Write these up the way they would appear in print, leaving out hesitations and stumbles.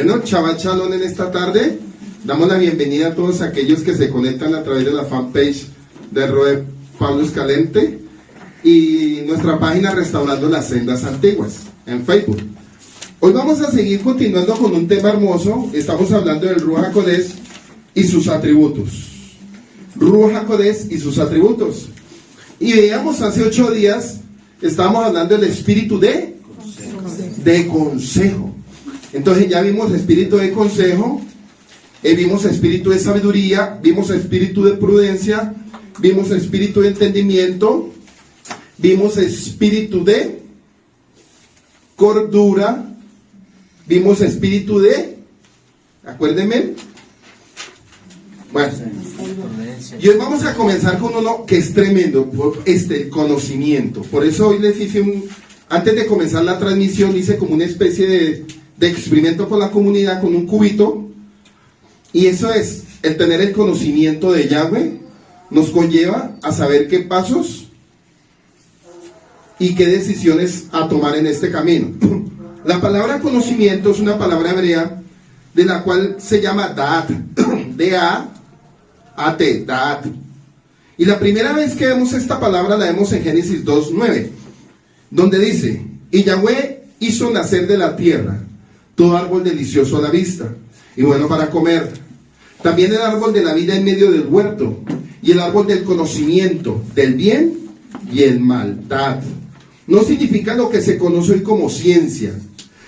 Bueno, Shabbat Shalom en esta tarde. Damos la bienvenida a todos aquellos que se conectan a través de la fanpage de Roe Pablo Escalente y nuestra página Restaurando las Sendas Antiguas en Facebook. Hoy vamos a seguir continuando con un tema hermoso. Estamos hablando del Ruach HaKodesh y sus atributos. Ruach HaKodesh y sus atributos. Y veíamos hace 8 días, estábamos hablando del espíritu de consejo. Entonces ya vimos espíritu de consejo, vimos espíritu de sabiduría, vimos espíritu de prudencia, vimos espíritu de entendimiento, vimos espíritu de cordura, vimos espíritu de, acuérdenme, bueno, y hoy vamos a comenzar con uno que es tremendo, el conocimiento. Por eso hoy les hice antes de comenzar la transmisión, hice como una especie de experimento con la comunidad, con un cubito, y eso es, el tener el conocimiento de Yahweh nos conlleva a saber qué pasos y qué decisiones a tomar en este camino. La palabra conocimiento es una palabra hebrea de la cual se llama Da'at, D-A-A-T, Da'at. Y la primera vez que vemos esta palabra la vemos en Génesis 2:9, donde dice: y Yahweh hizo nacer de la tierra todo árbol delicioso a la vista y bueno para comer, también el árbol de la vida en medio del huerto, y el árbol del conocimiento del bien y el mal. Da'at no significa lo que se conoce hoy como ciencia,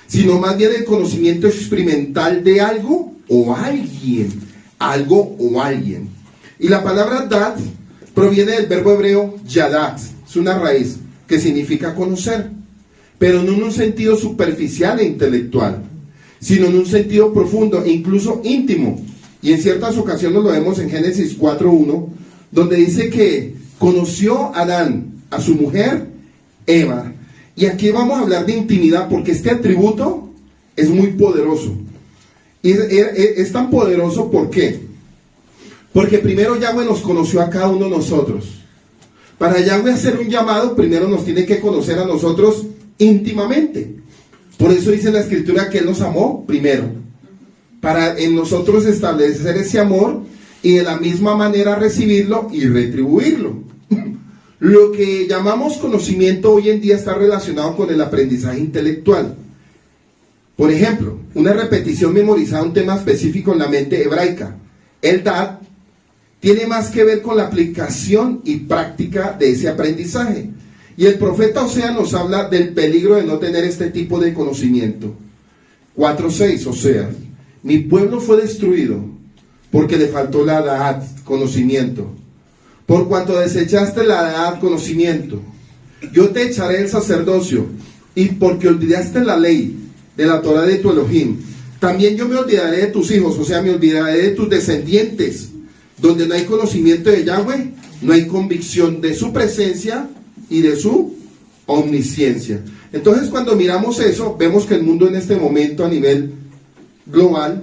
sino más bien el conocimiento experimental de algo o alguien. Y la palabra Da'at proviene del verbo hebreo yadat, es una raíz que significa conocer, pero no en un sentido superficial e intelectual, sino en un sentido profundo e incluso íntimo. Y en ciertas ocasiones lo vemos en Génesis 4:1, donde dice que conoció Adán a su mujer Eva. Y aquí vamos a hablar de intimidad, porque este atributo es muy poderoso. Y es tan poderoso, ¿por qué? Porque primero Yahweh nos conoció a cada uno de nosotros. Para Yahweh hacer un llamado, primero nos tiene que conocer a nosotros íntimamente. Por eso dice la Escritura que Él nos amó primero, para en nosotros establecer ese amor y de la misma manera recibirlo y retribuirlo. Lo que llamamos conocimiento hoy en día está relacionado con el aprendizaje intelectual. Por ejemplo, una repetición memorizada de un tema específico en la mente hebraica, el Da'at, tiene más que ver con la aplicación y práctica de ese aprendizaje. Y el profeta Oseas nos habla del peligro de no tener este tipo de conocimiento. 4:6, Oseas: mi pueblo fue destruido porque le faltó la Da'at, conocimiento. Por cuanto desechaste la Da'at, conocimiento, yo te echaré el sacerdocio, y porque olvidaste la ley de la Torah de tu Elohim, también yo me olvidaré de tus hijos, o sea, me olvidaré de tus descendientes. Donde no hay conocimiento de Yahweh, no hay convicción de su presencia y de su omnisciencia. Entonces, cuando miramos eso, vemos que el mundo en este momento a nivel global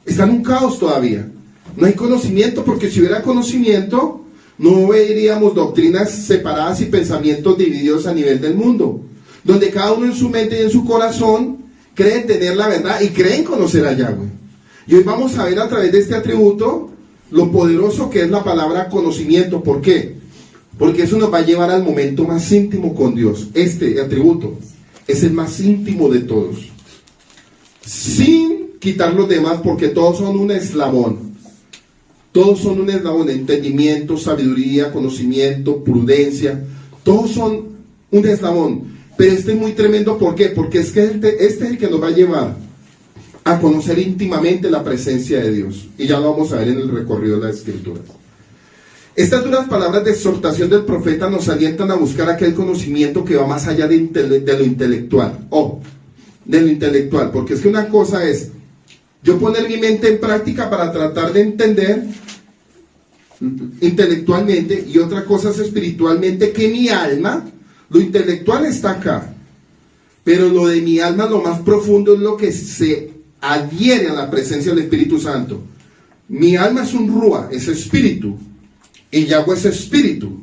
está en un caos todavía. No hay conocimiento, porque si hubiera conocimiento, no veríamos doctrinas separadas y pensamientos divididos a nivel del mundo, donde cada uno en su mente y en su corazón cree tener la verdad y creen conocer a Yahweh. Y hoy vamos a ver a través de este atributo lo poderoso que es la palabra conocimiento. ¿Por qué? Porque eso nos va a llevar al momento más íntimo con Dios. Este atributo es el más íntimo de todos, sin quitar los demás, porque todos son un eslabón. Todos son un eslabón: entendimiento, sabiduría, conocimiento, prudencia. Todos son un eslabón. Pero este es muy tremendo. ¿Por qué? Porque es que este es el que nos va a llevar a conocer íntimamente la presencia de Dios. Y ya lo vamos a ver en el recorrido de las Escrituras. Estas duras palabras de exhortación del profeta nos alientan a buscar aquel conocimiento que va más allá de lo intelectual. De lo intelectual. Porque es que una cosa es yo poner mi mente en práctica para tratar de entender intelectualmente, y otra cosa es espiritualmente, que mi alma, lo intelectual está acá, pero lo de mi alma, lo más profundo, es lo que se adhiere a la presencia del Espíritu Santo. Mi alma es un Ruach, es espíritu, y Yahweh es espíritu.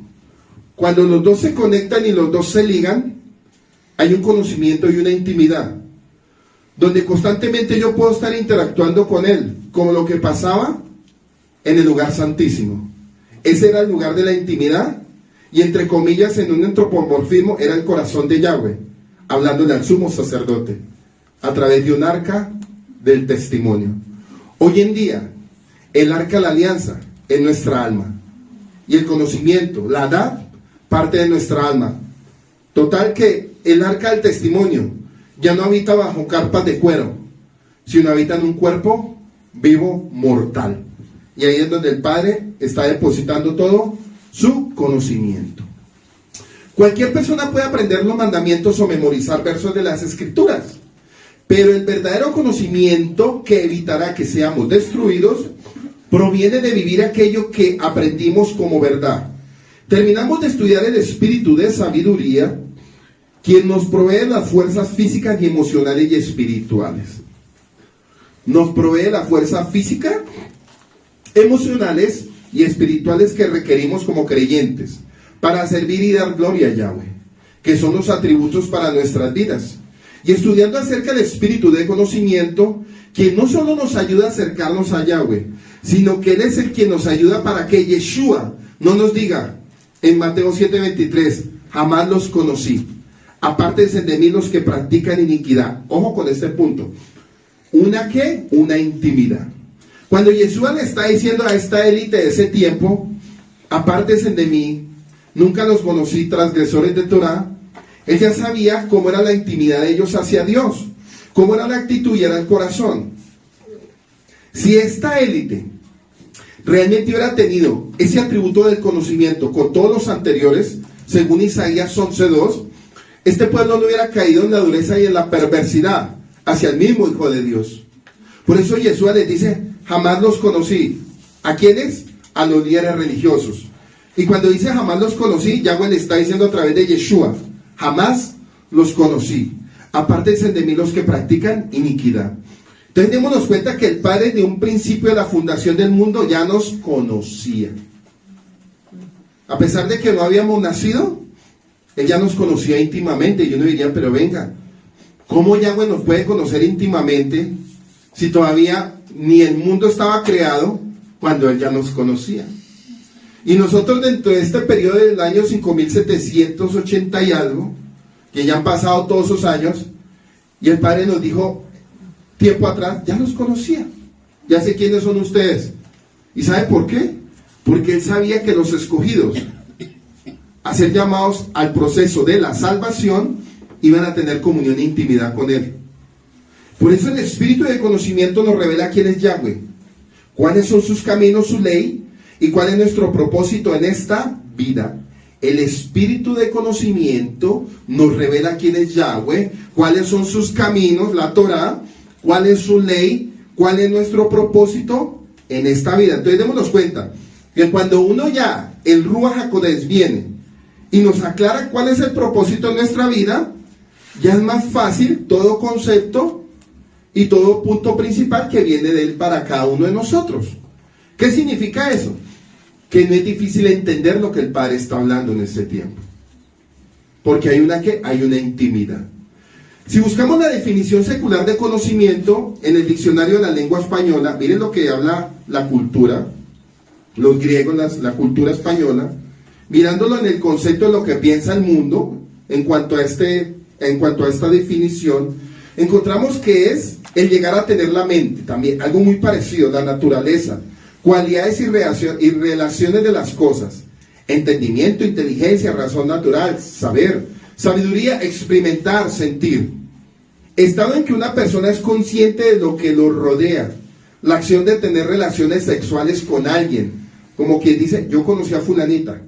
Cuando los dos se conectan y los dos se ligan, hay un conocimiento y una intimidad. donde constantemente yo puedo estar interactuando con Él, como lo que pasaba en el lugar santísimo. Ese era el lugar de la intimidad, y entre comillas, en un antropomorfismo, era el corazón de Yahweh, hablándole al sumo sacerdote, a través de un arca del testimonio. Hoy en día, el arca de la alianza es nuestra alma, y el conocimiento, la edad, parte de nuestra alma. Total que el arca del testimonio ya no habita bajo carpas de cuero, sino habita en un cuerpo vivo mortal. Y ahí es donde el Padre está depositando todo su conocimiento. Cualquier persona puede aprender los mandamientos o memorizar versos de las Escrituras, pero el verdadero conocimiento que evitará que seamos destruidos proviene de vivir aquello que aprendimos como verdad. Terminamos de estudiar el espíritu de sabiduría, quien nos provee las fuerzas físicas y emocionales y espirituales. Nos provee la fuerza física, emocionales y espirituales que requerimos como creyentes para servir y dar gloria a Yahweh, que son los atributos para nuestras vidas. Y estudiando acerca del espíritu de conocimiento, que no solo nos ayuda a acercarnos a Yahweh, sino que Él es el quien nos ayuda para que Yeshua no nos diga en Mateo 7:23, jamás los conocí, apártense de mí los que practican iniquidad. Ojo con este punto. ¿Una qué? Una intimidad. Cuando Yeshua le está diciendo a esta élite de ese tiempo, apártense de mí, nunca los conocí, transgresores de Torah, Él ya sabía cómo era la intimidad de ellos hacia Dios, cómo era la actitud y era el corazón. Si esta élite realmente hubiera tenido ese atributo del conocimiento con todos los anteriores, según Isaías 11:2, este pueblo no hubiera caído en la dureza y en la perversidad hacia el mismo Hijo de Dios. Por eso Yeshua les dice, jamás los conocí. ¿A quiénes? A los líderes religiosos. Y cuando dice jamás los conocí, Yahweh le está diciendo a través de Yeshua, jamás los conocí. Apártense de mí los que practican iniquidad. Entonces démonos cuenta que el Padre de un principio de la fundación del mundo ya nos conocía. A pesar de que no habíamos nacido, Él ya nos conocía íntimamente. Y uno diría, pero venga, ¿cómo Yahweh nos puede conocer íntimamente si todavía ni el mundo estaba creado cuando Él ya nos conocía? Y nosotros dentro de este periodo del año 5780 y algo, que ya han pasado todos esos años, y el Padre nos dijo tiempo atrás, ya los conocía, ya sé quiénes son ustedes. ¿Y sabe por qué? Porque Él sabía que los escogidos a ser llamados al proceso de la salvación iban a tener comunión e intimidad con Él. Por eso el espíritu de conocimiento nos revela quién es Yahweh, cuáles son sus caminos, su ley, y cuál es nuestro propósito en esta vida. El espíritu de conocimiento nos revela quién es Yahweh, cuáles son sus caminos, la Torah, cuál es su ley, cuál es nuestro propósito en esta vida. Entonces démonos cuenta que cuando uno ya, el Ruach HaKodesh viene y nos aclara cuál es el propósito en nuestra vida, ya es más fácil todo concepto y todo punto principal que viene de Él para cada uno de nosotros. ¿Qué significa eso? Que no es difícil entender lo que el Padre está hablando en este tiempo, porque hay una intimidad. Si buscamos la definición secular de conocimiento en el diccionario de la lengua española, miren lo que habla la cultura, los griegos, la cultura española, mirándolo en el concepto de lo que piensa el mundo en cuanto a esta definición, encontramos que es el llegar a tener la mente, también algo muy parecido, la naturaleza, cualidades y relaciones de las cosas, entendimiento, inteligencia, razón natural, saber, sabiduría, experimentar, sentir. Estado en que una persona es consciente de lo que lo rodea, la acción de tener relaciones sexuales con alguien, como quien dice, yo conocí a fulanita,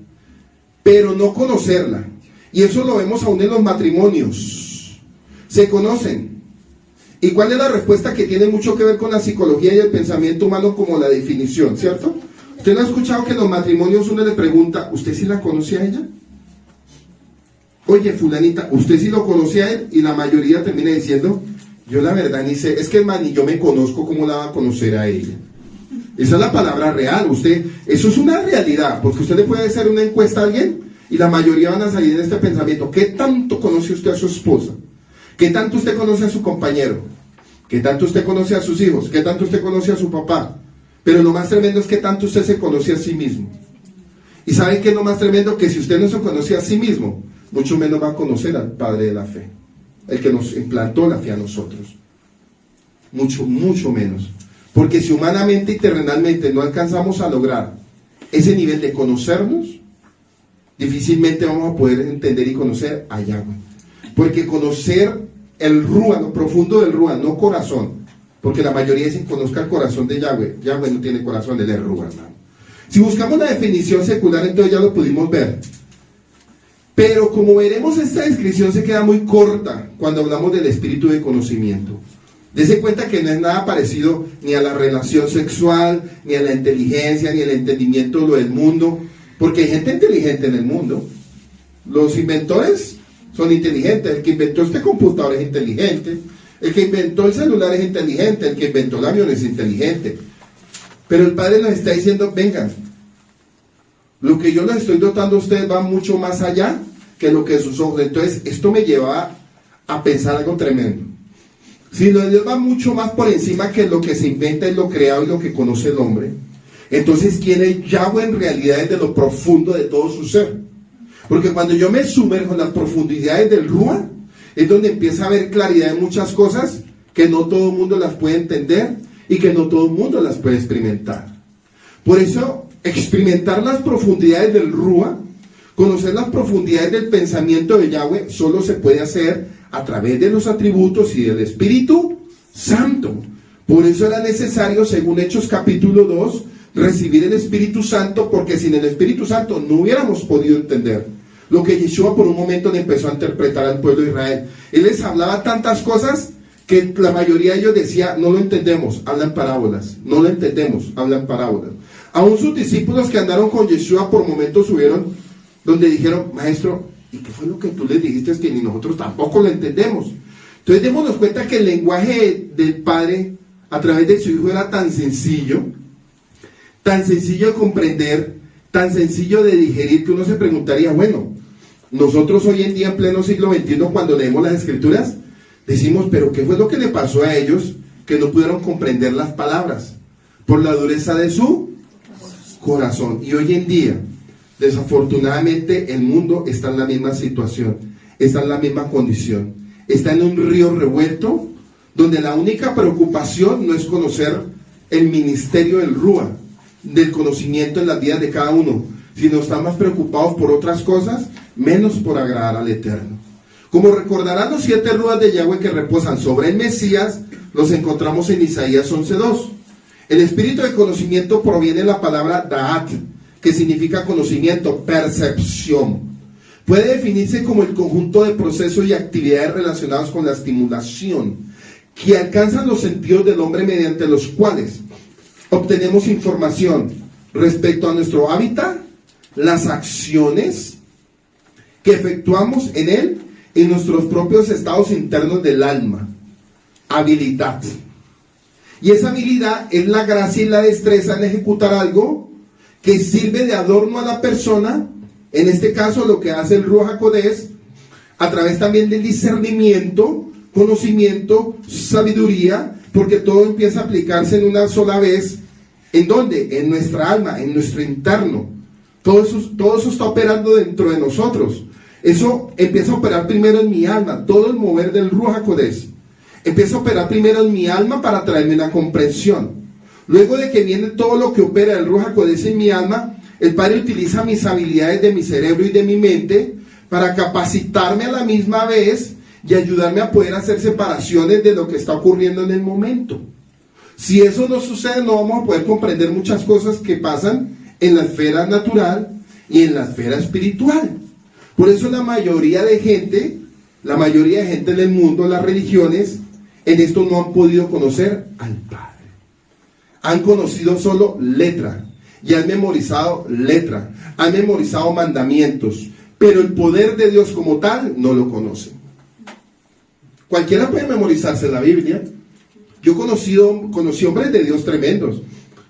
pero no conocerla. Y eso lo vemos aún en los matrimonios. Se conocen. ¿Y cuál es la respuesta? Que tiene mucho que ver con la psicología y el pensamiento humano como la definición, ¿cierto? ¿Usted no ha escuchado que en los matrimonios uno le pregunta, ¿usted sí la conoce a ella? Oye, fulanita, ¿usted sí lo conoce a él? Y la mayoría termina diciendo, yo la verdad ni sé, es que hermano, ni yo me conozco, ¿cómo la va a conocer a ella? Esa es la palabra real, eso es una realidad, porque usted le puede hacer una encuesta a alguien y la mayoría van a salir en este pensamiento, ¿qué tanto conoce usted a su esposa? ¿Qué tanto usted conoce a su compañero? ¿Qué tanto usted conoce a sus hijos? ¿Qué tanto usted conoce a su papá? Pero lo más tremendo es que tanto usted se conoce a sí mismo. ¿Y saben qué es lo más tremendo? Que si usted no se conoce a sí mismo, mucho menos va a conocer al Padre de la fe, el que nos implantó la fe a nosotros. Mucho, mucho menos. Porque si humanamente y terrenalmente no alcanzamos a lograr ese nivel de conocernos, difícilmente vamos a poder entender y conocer a Yahweh. Porque conocer el Ruach, lo profundo del Ruach, no corazón, porque la mayoría dicen conozca el corazón de Yahweh. Yahweh no tiene corazón, él es Ruach, hermano. Si buscamos la definición secular, entonces ya lo pudimos ver. Pero como veremos, esta descripción se queda muy corta cuando hablamos del espíritu de conocimiento. Dese cuenta que no es nada parecido ni a la relación sexual, ni a la inteligencia, ni al entendimiento de lo del mundo, porque hay gente inteligente en el mundo. Los inventores son inteligentes. El que inventó este computador es inteligente, el que inventó el celular es inteligente, el que inventó el avión es inteligente. Pero el Padre nos está diciendo, vengan, lo que yo les estoy dotando a ustedes va mucho más allá que lo que sus ojos. Entonces esto me lleva a pensar algo tremendo. Si lo de Dios va mucho más por encima que lo que se inventa y lo creado y lo que conoce el hombre, entonces ¿quién es Yahweh en realidad desde lo profundo de todo su ser? Porque cuando yo me sumerjo en las profundidades del Ruach, es donde empieza a haber claridad en muchas cosas que no todo el mundo las puede entender y que no todo el mundo las puede experimentar. Por eso, experimentar las profundidades del Ruach, conocer las profundidades del pensamiento de Yahweh, solo se puede hacer a través de los atributos y del Espíritu Santo. Por eso era necesario, según Hechos capítulo 2, recibir el Espíritu Santo, porque sin el Espíritu Santo no hubiéramos podido entender lo que Yeshua por un momento le empezó a interpretar al pueblo de Israel. Él les hablaba tantas cosas que la mayoría de ellos decía, no lo entendemos, hablan parábolas, no lo entendemos, hablan parábolas. Aún sus discípulos que andaron con Yeshua por momentos subieron donde dijeron, maestro, ¿y qué fue lo que tú les dijiste? Es que ni nosotros tampoco lo entendemos. Entonces démonos cuenta que el lenguaje del Padre a través de su Hijo era tan sencillo de comprender, tan sencillo de digerir, que uno se preguntaría, bueno, nosotros hoy en día en pleno siglo XXI, cuando leemos las Escrituras, decimos, pero ¿qué fue lo que le pasó a ellos que no pudieron comprender las palabras? Por la dureza de su corazón. Y hoy en día, desafortunadamente, el mundo está en la misma situación, está en la misma condición, está en un río revuelto, donde la única preocupación no es conocer el ministerio del Ruach, del conocimiento en las vidas de cada uno, sino están más preocupados por otras cosas, menos por agradar al Eterno. Como recordarán, los 7 Ruach de Yahweh que reposan sobre el Mesías, los encontramos en Isaías 11:2. El espíritu de conocimiento proviene de la palabra Da'at, que significa conocimiento, percepción. Puede definirse como el conjunto de procesos y actividades relacionados con la estimulación, que alcanzan los sentidos del hombre mediante los cuales obtenemos información respecto a nuestro hábitat, las acciones que efectuamos en él y nuestros propios estados internos del alma. Habilidad. Y esa habilidad es la gracia y la destreza en ejecutar algo que sirve de adorno a la persona. En este caso, lo que hace el Ruach HaKodesh, a través también del discernimiento, conocimiento, sabiduría, porque todo empieza a aplicarse en una sola vez. ¿En dónde? En nuestra alma, en nuestro interno. Todo eso está operando dentro de nosotros. Eso empieza a operar primero en mi alma, todo el mover del Ruach HaKodesh. Empieza a operar primero en mi alma para traerme una comprensión. Luego de que viene todo lo que opera el Ruach HaKodesh en mi alma, el Padre utiliza mis habilidades de mi cerebro y de mi mente para capacitarme a la misma vez y ayudarme a poder hacer separaciones de lo que está ocurriendo en el momento. Si eso no sucede, no vamos a poder comprender muchas cosas que pasan en la esfera natural y en la esfera espiritual. Por eso la mayoría de gente en el mundo, las religiones, en esto no han podido conocer al Padre. Han conocido solo letra y han memorizado letra, han memorizado mandamientos, pero el poder de Dios como tal no lo conocen. Cualquiera puede memorizarse la Biblia. Yo conocí hombres de Dios tremendos,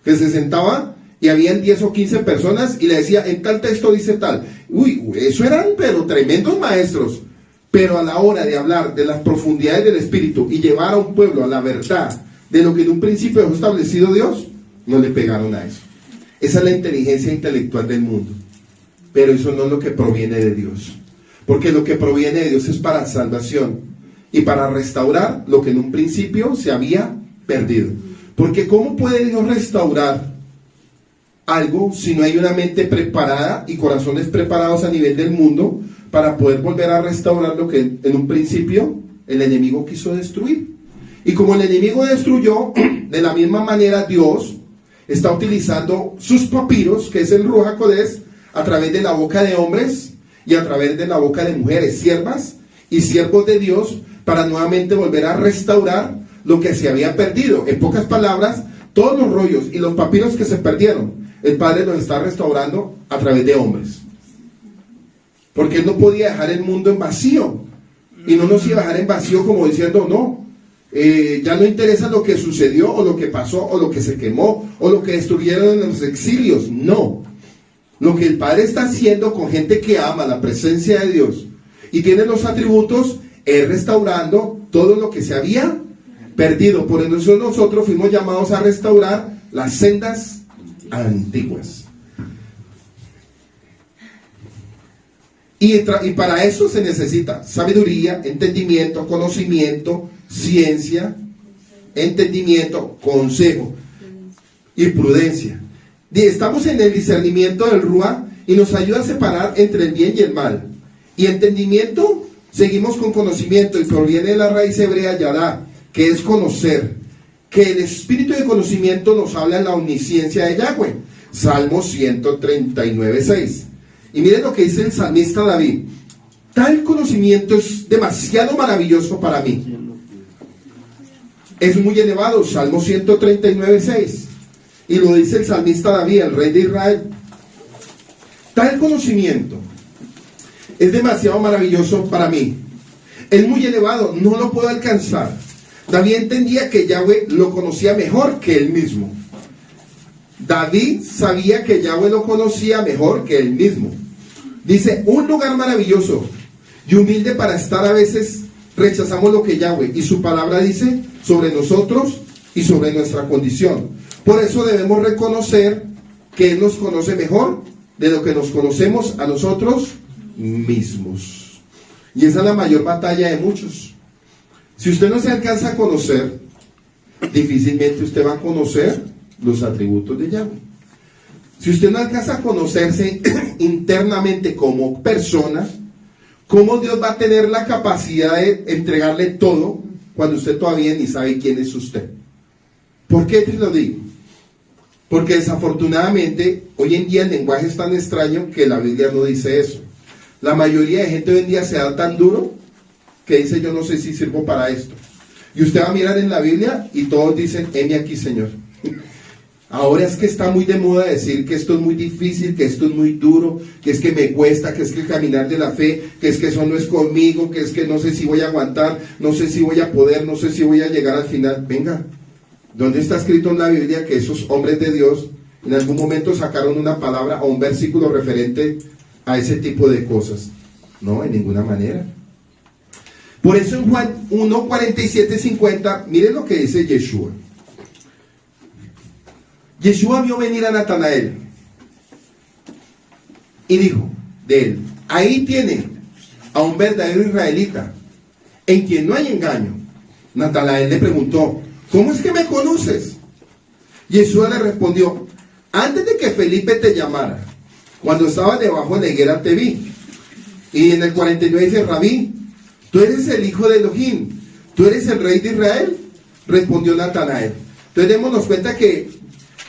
que se sentaban y habían 10 o 15 personas y le decía, en tal texto dice tal. Uy, eso eran pero tremendos maestros, Pero a la hora de hablar de las profundidades del Espíritu y llevar a un pueblo a la verdad de lo que en un principio dejó establecido Dios, no le pegaron a eso. Esa es la inteligencia intelectual del mundo. Pero eso no es lo que proviene de Dios. Porque lo que proviene de Dios es para salvación y para restaurar lo que en un principio se había perdido. Porque ¿cómo puede Dios restaurar algo si no hay una mente preparada y corazones preparados a nivel del mundo para poder volver a restaurar lo que en un principio el enemigo quiso destruir? Y como el enemigo destruyó, de la misma manera Dios está utilizando sus papiros, que es el Ruach HaKodesh, a través de la boca de hombres y a través de la boca de mujeres, siervas y siervos de Dios, para nuevamente volver a restaurar lo que se había perdido. En pocas palabras, todos los rollos y los papiros que se perdieron, el Padre los está restaurando a través de hombres. Porque Él no podía dejar el mundo en vacío. Y no nos iba a dejar en vacío como diciendo, no, ya no interesa lo que sucedió o lo que pasó o lo que se quemó o lo que destruyeron en los exilios. No. Lo que el Padre está haciendo con gente que ama la presencia de Dios y tiene los atributos, es restaurando todo lo que se había perdido. Por eso nosotros fuimos llamados a restaurar las sendas antiguas. Y para eso se necesita sabiduría, entendimiento, conocimiento, ciencia, entendimiento, consejo y prudencia. Estamos en el discernimiento del Ruach y nos ayuda a separar entre el bien y el mal. Y entendimiento, seguimos con conocimiento, y proviene de la raíz hebrea yadá, que es conocer. Que el espíritu de conocimiento nos habla en la omnisciencia de Yahweh. Salmo 139:6. Y miren lo que dice el salmista David: tal conocimiento es demasiado maravilloso para mí. Es muy elevado. Salmo 139:6. Y lo dice el salmista David, el rey de Israel. Tal conocimiento es demasiado maravilloso para mí. Es muy elevado, no lo puedo alcanzar. David entendía que Yahweh lo conocía mejor que él mismo. David sabía que Yahweh lo conocía mejor que él mismo. Dice, un lugar maravilloso y humilde para estar. A veces rechazamos lo que Yahweh y su palabra dice sobre nosotros y sobre nuestra condición. Por eso debemos reconocer que Él nos conoce mejor de lo que nos conocemos a nosotros mismos. Y esa es la mayor batalla de muchos. Si usted no se alcanza a conocer, difícilmente usted va a conocer los atributos de Yahweh. Si usted no alcanza a conocerse internamente como persona, ¿cómo Dios va a tener la capacidad de entregarle todo cuando usted todavía ni sabe quién es usted? ¿Por qué te lo digo? Porque desafortunadamente hoy en día el lenguaje es tan extraño que la Biblia no dice eso. La mayoría de gente hoy en día se da tan duro que dice, yo no sé si sirvo para esto. Y usted va a mirar en la Biblia y todos dicen, heme aquí, Señor. Ahora es que está muy de moda decir que esto es muy difícil, que esto es muy duro, que es que me cuesta, que es que el caminar de la fe, que es que eso no es conmigo, que es que no sé si voy a aguantar, no sé si voy a poder, no sé si voy a llegar al final. Venga, ¿dónde está escrito en la Biblia que esos hombres de Dios en algún momento sacaron una palabra o un versículo referente a ese tipo de cosas? No, en ninguna manera. Por eso en Juan 1:47-50, miren lo que dice Yeshua. Yeshua vio venir a Natanael y dijo de él, ahí tiene a un verdadero israelita en quien no hay engaño. Natanael le preguntó, ¿cómo es que me conoces? Yeshua le respondió, antes de que Felipe te llamara, cuando estaba debajo de la higuera te vi. Y en el 49 dice, Rabí, ¿tú eres el hijo de Elohim? ¿Tú eres el rey de Israel? Respondió Natanael. Entonces démonos cuenta que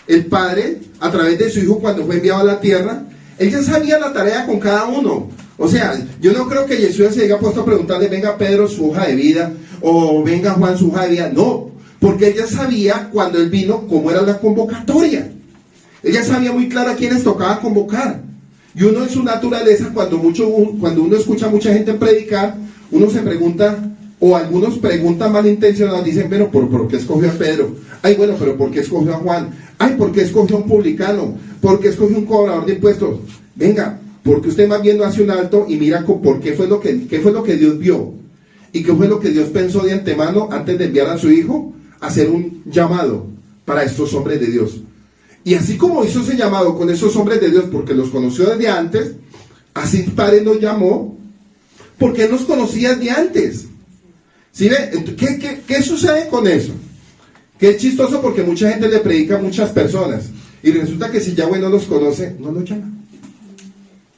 el Padre, a través de su Hijo, cuando fue enviado a la tierra, Él ya sabía la tarea con cada uno. O sea, yo no creo que Jesús se haya puesto a preguntarle, venga Pedro su hoja de vida, o venga Juan su hoja de vida. No, porque Él ya sabía cuando Él vino cómo era la convocatoria. Él ya sabía muy claro a quiénes tocaba convocar. Y uno en su naturaleza, cuando uno escucha a mucha gente predicar, uno se pregunta, o algunos preguntan malintencionados, dicen, pero ¿por qué escogió a Pedro? Ay, bueno, pero ¿por qué escogió a Juan? Ay, ¿por qué escogió a un publicano? ¿Por qué escogió a un cobrador de impuestos? Venga, porque usted más bien no hace un alto y mira por qué fue lo que Dios vio y qué fue lo que Dios pensó de antemano antes de enviar a su hijo a hacer un llamado para estos hombres de Dios? Y así como hizo ese llamado con esos hombres de Dios porque los conoció desde antes, así el Padre nos llamó porque Él nos conocía desde antes. ¿Sí ve? ¿Qué sucede con eso? Que es chistoso porque mucha gente le predica a muchas personas y resulta que si Yahweh no los conoce, no los llama.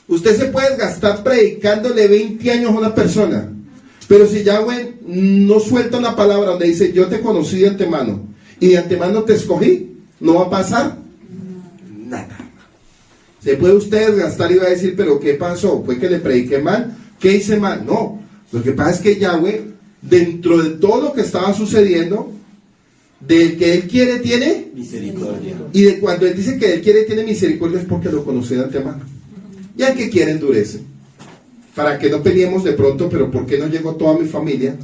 Usted se puede gastar predicándole 20 años a una persona, pero si Yahweh no suelta una palabra donde dice yo te conocí de antemano y de antemano te escogí, no va a pasar nada. Se puede usted desgastar y va a decir, pero ¿qué pasó? ¿Fue que le prediqué mal? ¿Qué hice mal? No, lo que pasa es que Yahweh, dentro de todo lo que estaba sucediendo, del que Él quiere tiene misericordia, y de cuando Él dice que Él quiere tiene misericordia es porque lo conoció de antemano, y al que quiere endurece, para que no peleemos de pronto, pero ¿por qué no llegó toda mi familia?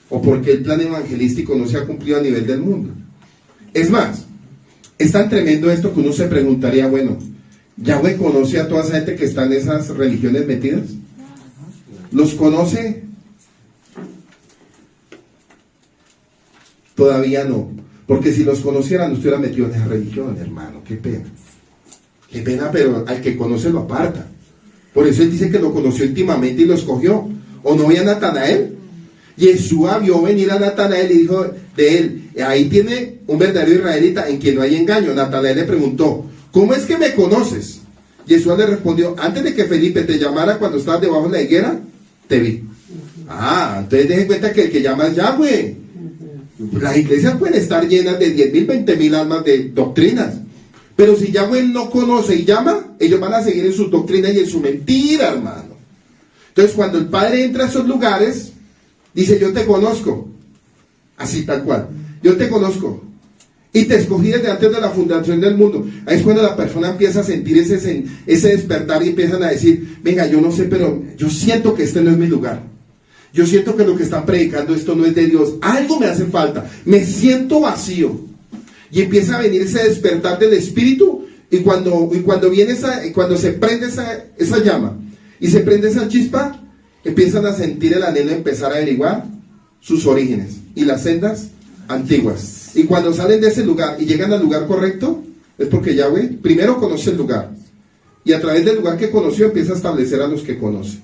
O porque el plan evangelístico no se ha cumplido a nivel del mundo. Es más, es tan tremendo esto que uno se preguntaría, bueno, ¿Yahweh conoce a toda esa gente que está en esas religiones metidas? ¿Los conoce? Todavía no, porque si los conocieran no estuviera metido en esa religión, hermano. Qué pena, pero al que conoce lo aparta. Por eso Él dice que lo conoció íntimamente y lo escogió. ¿O no veía a Natanael? Yeshua vio venir a Natanael y dijo de él, ahí tiene un verdadero israelita en quien no hay engaño. Natanael le preguntó, ¿cómo es que me conoces? Yeshua le respondió, antes de que Felipe te llamara cuando estabas debajo de la higuera, te vi. Entonces dejen cuenta que el que llama es Yahweh. Las iglesias pueden estar llenas de 10,000, 20,000 almas de doctrinas, pero si Yahweh no conoce y llama, ellos van a seguir en sus doctrinas y en su mentira, hermano. Entonces cuando el Padre entra a esos lugares, dice, yo te conozco, así tal cual, yo te conozco y te escogí desde antes de la fundación del mundo. Ahí es cuando la persona empieza a sentir ese despertar y empiezan a decir, venga, yo no sé, pero yo siento que este no es mi lugar. Yo siento que lo que están predicando esto no es de Dios. Algo me hace falta. Me siento vacío. Y empieza a venir ese despertar del espíritu. Y cuando viene cuando se prende esa llama y se prende esa chispa, empiezan a sentir el anhelo de empezar a averiguar sus orígenes y las sendas antiguas. Y cuando salen de ese lugar y llegan al lugar correcto, es porque Yahweh primero conoce el lugar. Y a través del lugar que conoció empieza a establecer a los que conoce.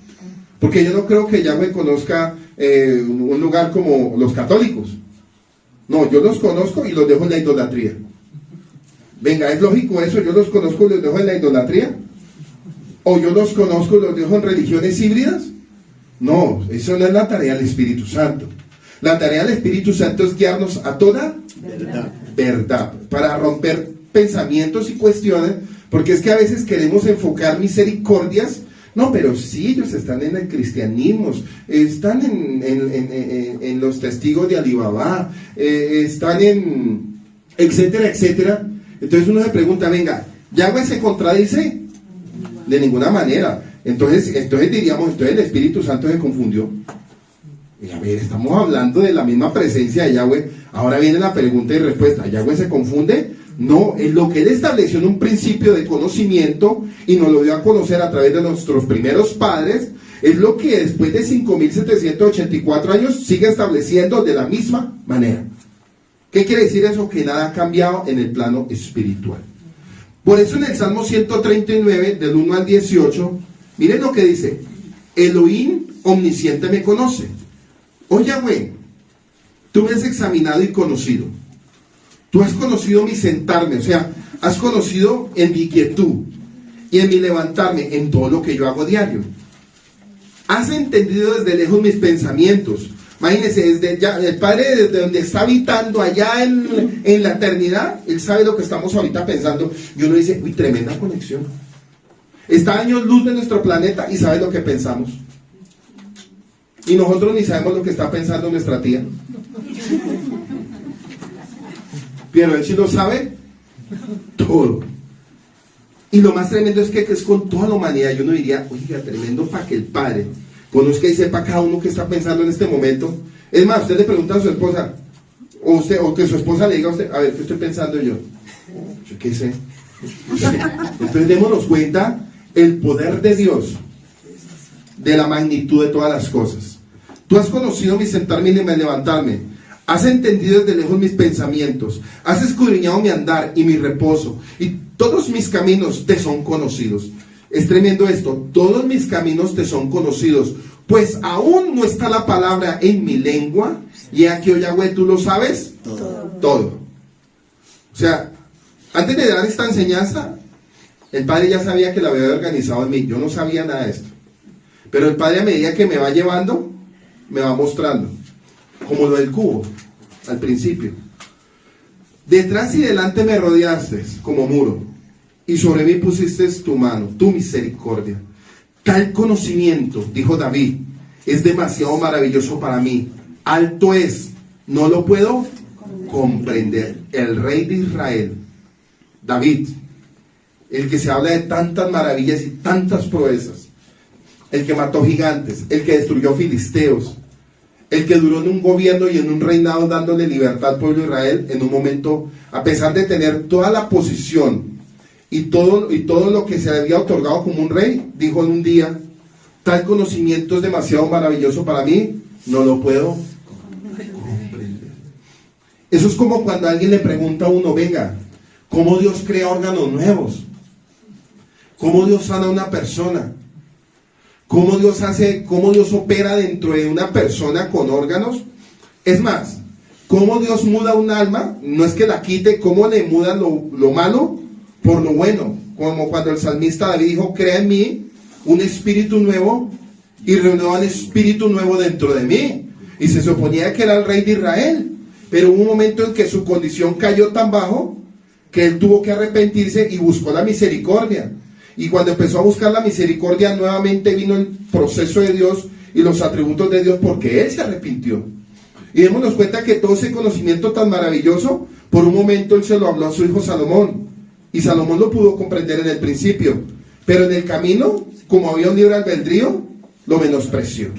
Porque yo no creo que Yahweh conozca un lugar como los católicos. No, yo los conozco y los dejo en la idolatría. Venga, ¿es lógico eso? ¿Yo los conozco y los dejo en la idolatría? ¿O yo los conozco y los dejo en religiones híbridas? No, eso no es la tarea del Espíritu Santo. La tarea del Espíritu Santo es guiarnos a toda verdad, para romper pensamientos y cuestiones, porque es que a veces queremos enfocar misericordias. No, pero sí, ellos están en el cristianismo, están en los testigos de Alibaba, están en etcétera, etcétera. Entonces uno se pregunta, venga, ¿Yahweh se contradice? De ninguna manera. Entonces diríamos, entonces el Espíritu Santo se confundió. Y a ver, estamos hablando de la misma presencia de Yahweh. Ahora viene la pregunta y respuesta. ¿Yahweh se confunde? No, es lo que Él estableció en un principio de conocimiento y nos lo dio a conocer a través de nuestros primeros padres, es lo que después de 5,784 años sigue estableciendo de la misma manera. ¿Qué quiere decir eso? Que nada ha cambiado en el plano espiritual. Por eso en el Salmo 139, del 1 al 18, miren lo que dice: Elohim omnisciente me conoce. Oh Yahweh, tú me has examinado y conocido. Tú has conocido mi sentarme, o sea, has conocido en mi quietud y en mi levantarme, en todo lo que yo hago diario. Has entendido desde lejos mis pensamientos. Imagínense, el Padre desde donde está habitando allá en la eternidad, Él sabe lo que estamos ahorita pensando. Y uno dice, uy, tremenda conexión. Está a años luz de nuestro planeta y sabe lo que pensamos. Y nosotros ni sabemos lo que está pensando nuestra tía. Pero Él sí lo sabe todo. Y lo más tremendo es que es con toda la humanidad. Y uno diría, oiga, tremendo para que el Padre conozca y sepa cada uno que está pensando en este momento. Es más, usted le pregunta a su esposa, o que su esposa le diga a usted, a ver, ¿qué estoy pensando yo? Yo qué sé. Entonces démonos cuenta el poder de Dios, de la magnitud de todas las cosas. Tú has conocido mi sentarme y mi levantarme. Has entendido desde lejos mis pensamientos. Has escudriñado mi andar y mi reposo. Y todos mis caminos te son conocidos. Es tremendo esto. Todos mis caminos te son conocidos. Pues aún no está la palabra en mi lengua. Y aquí, oh Yahweh, ¿tú lo sabes? Todo. O sea, antes de dar esta enseñanza, el Padre ya sabía que la había organizado en mí. Yo no sabía nada de esto. Pero el Padre, a medida que me va llevando, me va mostrando. Como lo del cubo, al principio. Detrás y delante me rodeaste como muro, y sobre mí pusiste tu mano, tu misericordia. Tal conocimiento, dijo David, es demasiado maravilloso para mí. Alto es, no lo puedo comprender. El rey de Israel, David, el que se habla de tantas maravillas y tantas proezas, el que mató gigantes, el que destruyó filisteos, el que duró en un gobierno y en un reinado dándole libertad al pueblo de Israel, en un momento, a pesar de tener toda la posición y todo lo que se le había otorgado como un rey, dijo en un día: tal conocimiento es demasiado maravilloso para mí, no lo puedo comprender. Eso es como cuando alguien le pregunta a uno: venga, ¿cómo Dios crea órganos nuevos? ¿Cómo Dios sana a una persona? ¿Cómo Dios opera dentro de una persona con órganos? Es más, ¿cómo Dios muda un alma? No es que la quite, ¿cómo le muda lo malo por lo bueno? Como cuando el salmista David dijo: crea en mí un espíritu nuevo y renueva un espíritu nuevo dentro de mí. Y se suponía que era el rey de Israel, pero hubo un momento en que su condición cayó tan bajo que él tuvo que arrepentirse y buscó la misericordia. Y cuando empezó a buscar la misericordia, nuevamente vino el proceso de Dios y los atributos de Dios, porque él se arrepintió. Y démonos cuenta que todo ese conocimiento tan maravilloso, por un momento él se lo habló a su hijo Salomón, y Salomón lo pudo comprender en el principio, pero en el camino, como había un libre albedrío, lo menospreció.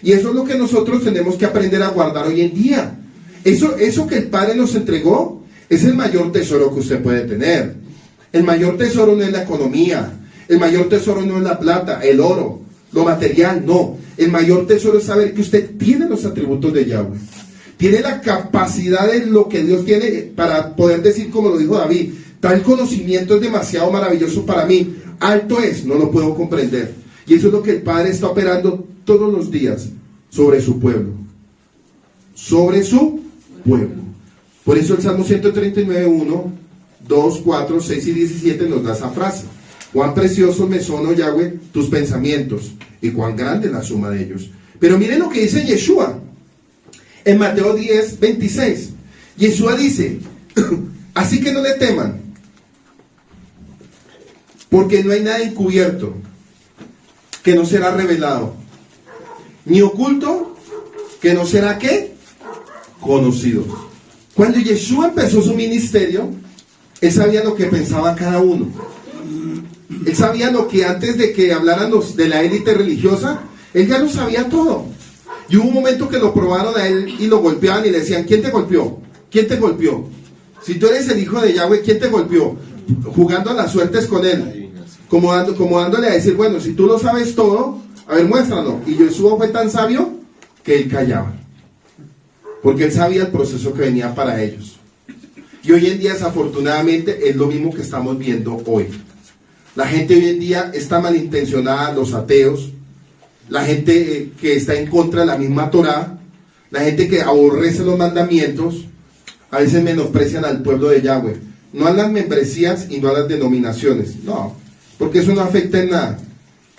Y eso es lo que nosotros tenemos que aprender a guardar hoy en día. Eso que el Padre nos entregó es el mayor tesoro que usted puede tener. El mayor tesoro no es la economía, el mayor tesoro no es la plata, el oro, lo material, no. El mayor tesoro es saber que usted tiene los atributos de Yahweh. Tiene la capacidad de lo que Dios tiene para poder decir, como lo dijo David: tal conocimiento es demasiado maravilloso para mí, alto es, no lo puedo comprender. Y eso es lo que el Padre está operando todos los días sobre su pueblo. Sobre su pueblo. Por eso el Salmo 139, 1, 2, 4, 6 y 17 nos da esa frase: cuán preciosos me son, oh Yahweh, tus pensamientos, y cuán grande la suma de ellos. Pero miren lo que dice Yeshua en Mateo 10, 26. Yeshua dice: así que no le teman, porque no hay nada encubierto que no será revelado, ni oculto que no será ¿qué? Conocido. Cuando Yeshua empezó su ministerio, él sabía lo que pensaba cada uno. Él sabía lo que antes de que hablaran los de la élite religiosa, él ya lo sabía todo. Y hubo un momento que lo probaron a él y lo golpeaban y le decían: ¿quién te golpeó? ¿Quién te golpeó? Si tú eres el hijo de Yahweh, ¿quién te golpeó? Jugando a las suertes con él, como dándole a decir: bueno, si tú lo sabes todo, a ver, muéstralo. Y Yeshua fue tan sabio que él callaba, porque él sabía el proceso que venía para ellos. Y hoy en día, desafortunadamente, es lo mismo que estamos viendo hoy. La gente hoy en día está malintencionada, los ateos, la gente que está en contra de la misma Torá, la gente que aborrece los mandamientos, a veces menosprecian al pueblo de Yahweh. No a las membresías y no a las denominaciones, no, porque eso no afecta en nada.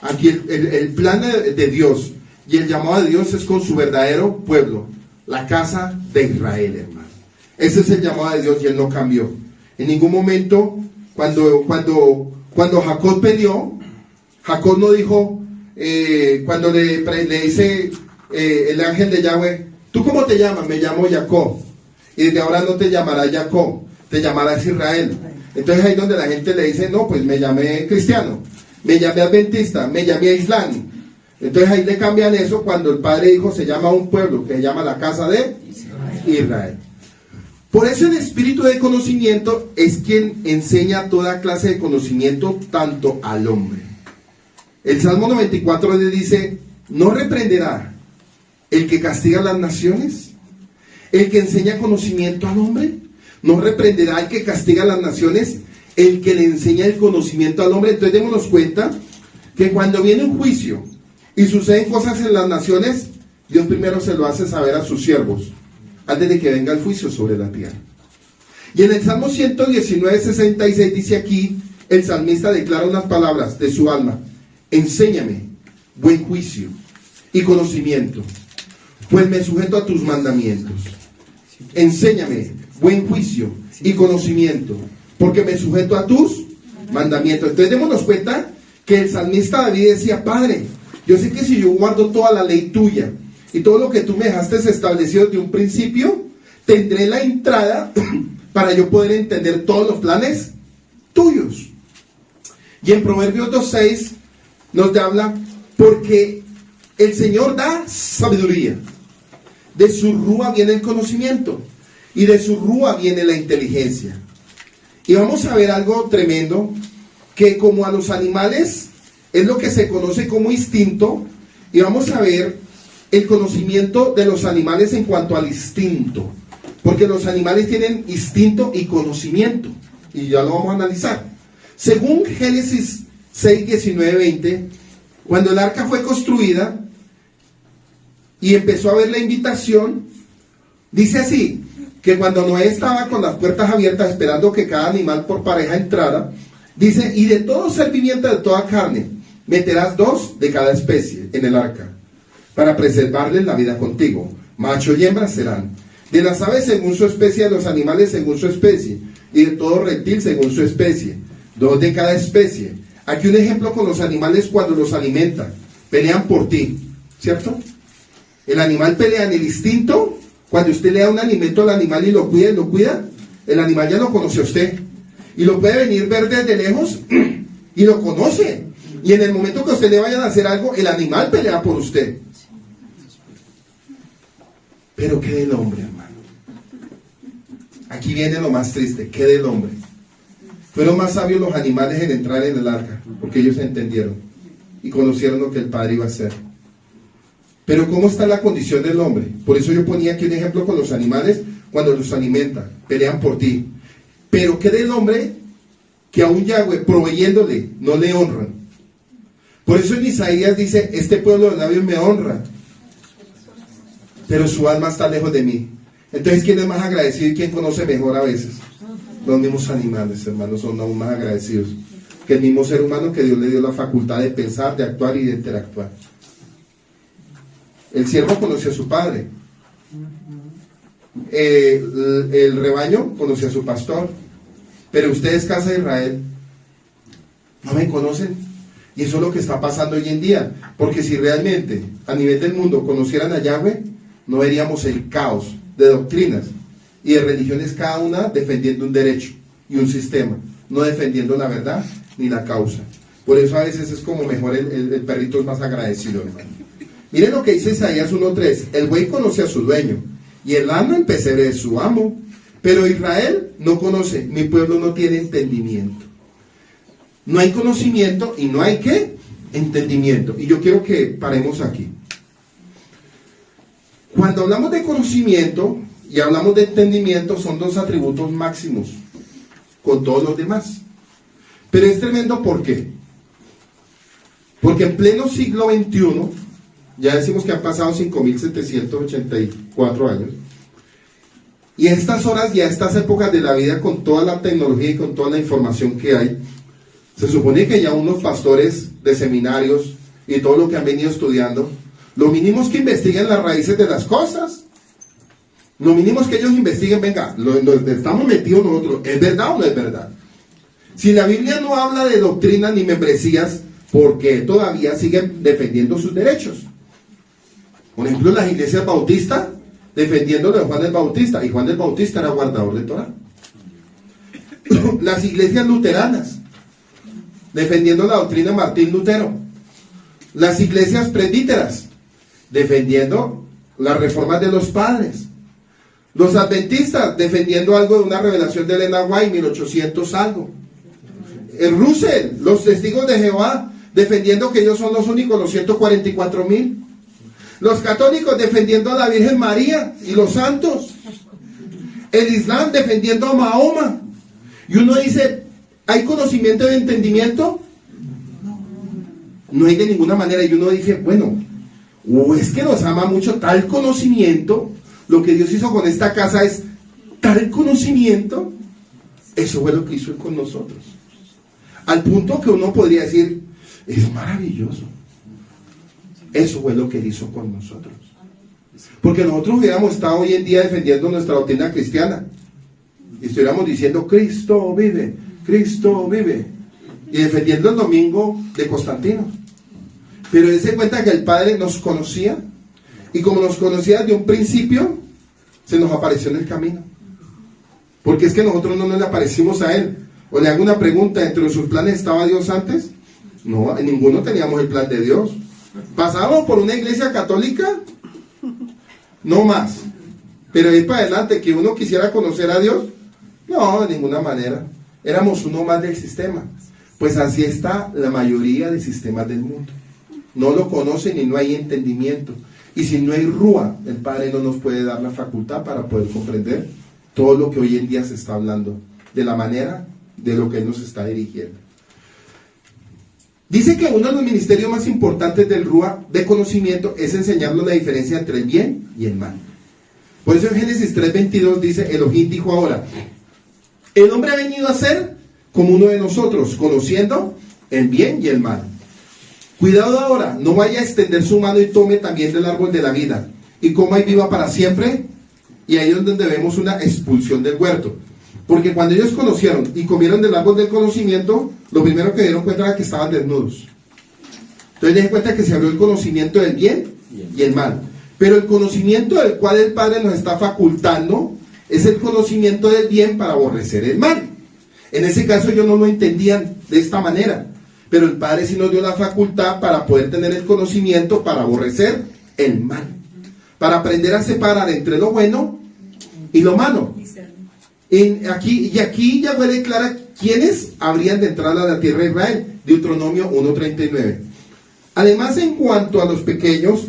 Aquí el plan de Dios y el llamado de Dios es con su verdadero pueblo, la casa de Israel, hermano. Ese es el llamado de Dios y él no cambió. En ningún momento, cuando Jacob peleó, Jacob no dijo, cuando le dice el ángel de Yahweh: ¿tú cómo te llamas? Me llamo Jacob. Y desde ahora no te llamarás Jacob, te llamarás Israel. Entonces ahí donde la gente le dice: no, pues me llamé cristiano, me llamé adventista, me llamé islam. Entonces ahí le cambian eso cuando el Padre dijo: se llama un pueblo que se llama la casa de Israel. Por eso el espíritu de conocimiento es quien enseña toda clase de conocimiento tanto al hombre. El Salmo 94 le dice, ¿no reprenderá el que castiga a las naciones? ¿El que enseña conocimiento al hombre? ¿No reprenderá el que castiga a las naciones? El que le enseña el conocimiento al hombre. Entonces démonos cuenta que cuando viene un juicio y suceden cosas en las naciones, Dios primero se lo hace saber a sus siervos antes de que venga el juicio sobre la tierra. Y en el Salmo 119, 66 dice aquí, el salmista declara unas palabras de su alma: enséñame buen juicio y conocimiento, pues me sujeto a tus mandamientos. Enséñame buen juicio y conocimiento, porque me sujeto a tus mandamientos. Entonces démonos cuenta que el salmista David decía: Padre, yo sé que si yo guardo toda la ley tuya y todo lo que tú me dejaste establecido desde un principio, tendré la entrada para yo poder entender todos los planes tuyos. Y en Proverbios 2:6 nos habla, porque el Señor da sabiduría, de su rúa viene el conocimiento y de su rúa viene la inteligencia. Y vamos a ver algo tremendo, que como a los animales es lo que se conoce como instinto, y vamos a ver el conocimiento de los animales en cuanto al instinto, porque los animales tienen instinto y conocimiento, y ya lo vamos a analizar. Según Génesis 6, 19, 20, cuando el arca fue construida y empezó a ver la invitación, dice así, que cuando Noé estaba con las puertas abiertas esperando que cada animal por pareja entrara, dice: y de todo ser viviente de toda carne meterás 2 de cada especie en el arca, para preservarles la vida contigo. Macho y hembra serán. De las aves según su especie, de los animales según su especie, y de todo reptil según su especie. 2 de cada especie. Aquí un ejemplo con los animales cuando los alimentan. Pelean por ti, ¿cierto? El animal pelea en el instinto. Cuando usted le da un alimento al animal y lo cuida, el animal ya lo conoce a usted. Y lo puede venir ver desde lejos y lo conoce. Y en el momento que a usted le vayan a hacer algo, el animal pelea por usted. Pero ¿qué del hombre, hermano? Aquí viene lo más triste. ¿Qué del hombre? Fueron más sabios los animales en entrar en el arca, porque ellos entendieron y conocieron lo que el Padre iba a hacer. Pero ¿cómo está la condición del hombre? Por eso yo ponía aquí un ejemplo con los animales. Cuando los alimentan, pelean por ti. Pero ¿qué del hombre que aún Yahweh proveyéndole no le honran? Por eso en Isaías dice: este pueblo de labios me honra, pero su alma está lejos de mí. Entonces, ¿quién es más agradecido y quién conoce mejor a veces? Los mismos animales, hermanos, son aún más agradecidos que el mismo ser humano que Dios le dio la facultad de pensar, de actuar y de interactuar. El siervo conoció a su padre. El rebaño conoció a su pastor. Pero ustedes, casa de Israel, no me conocen. Y eso es lo que está pasando hoy en día. Porque si realmente a nivel del mundo conocieran a Yahweh, no veríamos el caos de doctrinas y de religiones, cada una defendiendo un derecho y un sistema, no defendiendo la verdad ni la causa. Por eso a veces es como mejor el perrito es más agradecido, hermano. Miren lo que dice Isaías 1:3: el buey conoce a su dueño y el asno el pesebre de su amo, pero Israel no conoce, mi pueblo no tiene entendimiento. No hay conocimiento y no hay ¿qué? Entendimiento. Y yo quiero que paremos aquí. Cuando hablamos de conocimiento y hablamos de entendimiento, son 2 atributos máximos con todos los demás. Pero es tremendo, ¿por qué? Porque en pleno siglo XXI, ya decimos que han pasado 5.784 años, y a estas horas y a estas épocas de la vida, con toda la tecnología y con toda la información que hay, se supone que ya unos pastores de seminarios y todo lo que han venido estudiando, lo mínimo es que investiguen las raíces de las cosas. Lo mínimo es que ellos investiguen, venga, lo estamos metidos nosotros, ¿es verdad o no es verdad? Si la Biblia no habla de doctrinas ni membresías, ¿por qué todavía siguen defendiendo sus derechos? Por ejemplo, las iglesias bautistas defendiendo lo de Juan el Bautista, y Juan el Bautista era guardador de Torá. Las iglesias luteranas defendiendo la doctrina de Martín Lutero. Las iglesias presbíteras defendiendo las reformas de los padres. Los adventistas defendiendo algo de una revelación de Elena White, 1800 algo. El Russell, los testigos de Jehová defendiendo que ellos son los únicos, los 144.000. Los católicos defendiendo a la Virgen María y los santos. El Islam defendiendo a Mahoma. Y uno dice, ¿hay conocimiento y entendimiento? No hay de ninguna manera. Y uno dice, bueno, o es que nos ama mucho tal conocimiento. Lo que Dios hizo con esta casa es tal conocimiento. Eso fue lo que hizo Él con nosotros. Al punto que uno podría decir, es maravilloso. Eso fue lo que Él hizo con nosotros. Porque nosotros hubiéramos estado hoy en día defendiendo nuestra doctrina cristiana y estuviéramos diciendo, Cristo vive, Cristo vive, y defendiendo el domingo de Constantino. Pero Él se cuenta que el Padre nos conocía, y como nos conocía desde un principio, se nos apareció en el camino. Porque es que nosotros no nos le aparecimos a Él. O le hago una pregunta, ¿dentro de sus planes estaba Dios antes? No, en ninguno teníamos el plan de Dios. ¿Pasábamos por una iglesia católica? No más. Pero ahí para adelante, que uno quisiera conocer a Dios, no, de ninguna manera. Éramos uno más del sistema. Pues así está la mayoría de sistemas del mundo. No lo conocen y no hay entendimiento. Y si no hay rúa, el Padre no nos puede dar la facultad para poder comprender todo lo que hoy en día se está hablando, de la manera de lo que Él nos está dirigiendo. Dice que uno de los ministerios más importantes del Rúa de conocimiento es enseñarnos la diferencia entre el bien y el mal. Por eso en Génesis 3:22 dice, Elohim dijo ahora, el hombre ha venido a ser como uno de nosotros, conociendo el bien y el mal. Cuidado ahora, no vaya a extender su mano y tome también del árbol de la vida, y coma y viva para siempre. Y ahí es donde vemos una expulsión del huerto. Porque cuando ellos conocieron y comieron del árbol del conocimiento, lo primero que dieron cuenta era que estaban desnudos. Entonces den cuenta que se abrió el conocimiento del bien y el mal. Pero el conocimiento del cual el Padre nos está facultando es el conocimiento del bien para aborrecer el mal. En ese caso ellos no lo entendían de esta manera, pero el Padre sí nos dio la facultad para poder tener el conocimiento para aborrecer el mal, para aprender a separar entre lo bueno y lo malo. Aquí Yahweh declara quiénes habrían de entrar a la tierra de Israel, Deuteronomio 1:39. Además, en cuanto a los pequeños,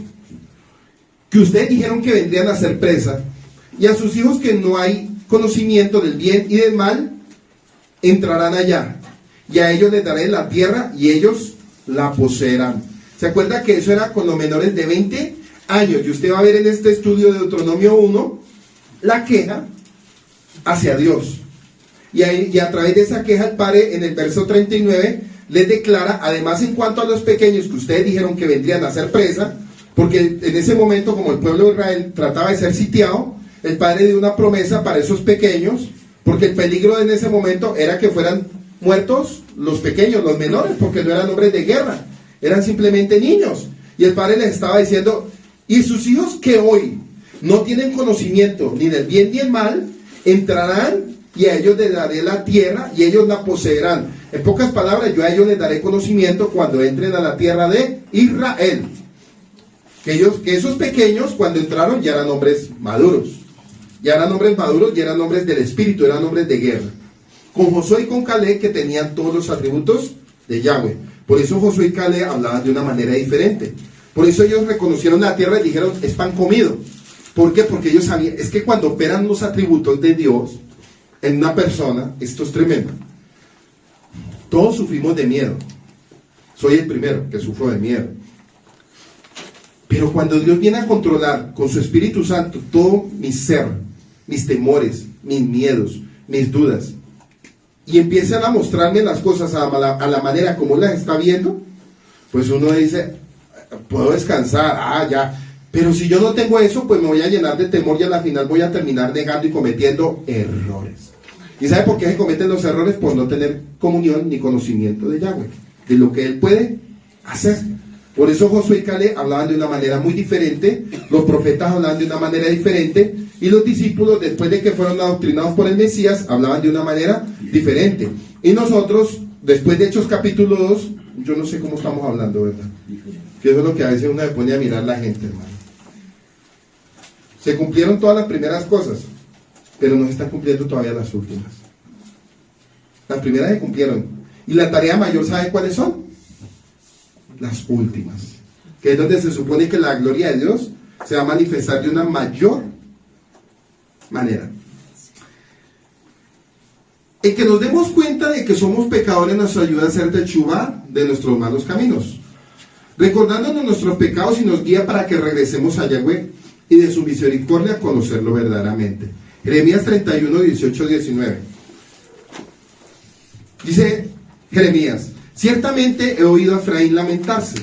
que ustedes dijeron que vendrían a ser presa, y a sus hijos que no hay conocimiento del bien y del mal, entrarán allá, y a ellos les daré la tierra, y ellos la poseerán. ¿Se acuerda que eso era con los menores de 20 años? Y usted va a ver en este estudio de Deuteronomio 1, la queja hacia Dios. Y a través de esa queja el Padre en el verso 39 les declara, además en cuanto a los pequeños que ustedes dijeron que vendrían a ser presa, porque en ese momento como el pueblo de Israel trataba de ser sitiado, el Padre dio una promesa para esos pequeños, porque el peligro en ese momento era que fueran muertos los pequeños, los menores, porque no eran hombres de guerra, eran simplemente niños. Y el Padre les estaba diciendo, y sus hijos que hoy no tienen conocimiento ni del bien ni el mal, entrarán y a ellos les daré la tierra y ellos la poseerán. En pocas palabras, yo a ellos les daré conocimiento cuando entren a la tierra de Israel. Que esos pequeños cuando entraron ya eran hombres maduros. Ya eran hombres maduros y eran hombres del espíritu, eran hombres de guerra. Con Josué y con Caleb que tenían todos los atributos de Yahweh. Por eso Josué y Caleb hablaban de una manera diferente. Por eso ellos reconocieron la tierra y dijeron, es pan comido. ¿Por qué? Porque ellos sabían, es que cuando operan los atributos de Dios en una persona, esto es tremendo. Todos sufrimos de miedo. Soy el primero que sufro de miedo. Pero cuando Dios viene a controlar con su Espíritu Santo todo mi ser, mis temores, mis miedos, mis dudas, y empiezan a mostrarme las cosas a la manera como las está viendo, pues uno dice, puedo descansar, ya. Pero si yo no tengo eso, pues me voy a llenar de temor y a la final voy a terminar negando y cometiendo errores. ¿Y sabe por qué se cometen los errores? Por no tener comunión ni conocimiento de Yahweh, de lo que Él puede hacer. Por eso Josué y Caleb hablaban de una manera muy diferente, los profetas hablaban de una manera diferente, y los discípulos, después de que fueron adoctrinados por el Mesías, hablaban de una manera diferente. Y nosotros, después de Hechos capítulo 2, yo no sé cómo estamos hablando, ¿verdad? Que eso es lo que a veces uno se pone a mirar la gente, hermano. Se cumplieron todas las primeras cosas, pero no se están cumpliendo todavía las últimas. Las primeras se cumplieron. Y la tarea mayor, ¿sabe cuáles son? las últimas, que es donde se supone que la gloria de Dios se va a manifestar de una mayor manera. El que nos demos cuenta de que somos pecadores nos ayuda a hacer techuvá de nuestros malos caminos, recordándonos nuestros pecados, y nos guía para que regresemos a Yahweh y de su misericordia a conocerlo verdaderamente. Jeremías 31, 18, 19. Dice Jeremías: ciertamente he oído a Efraín lamentarse,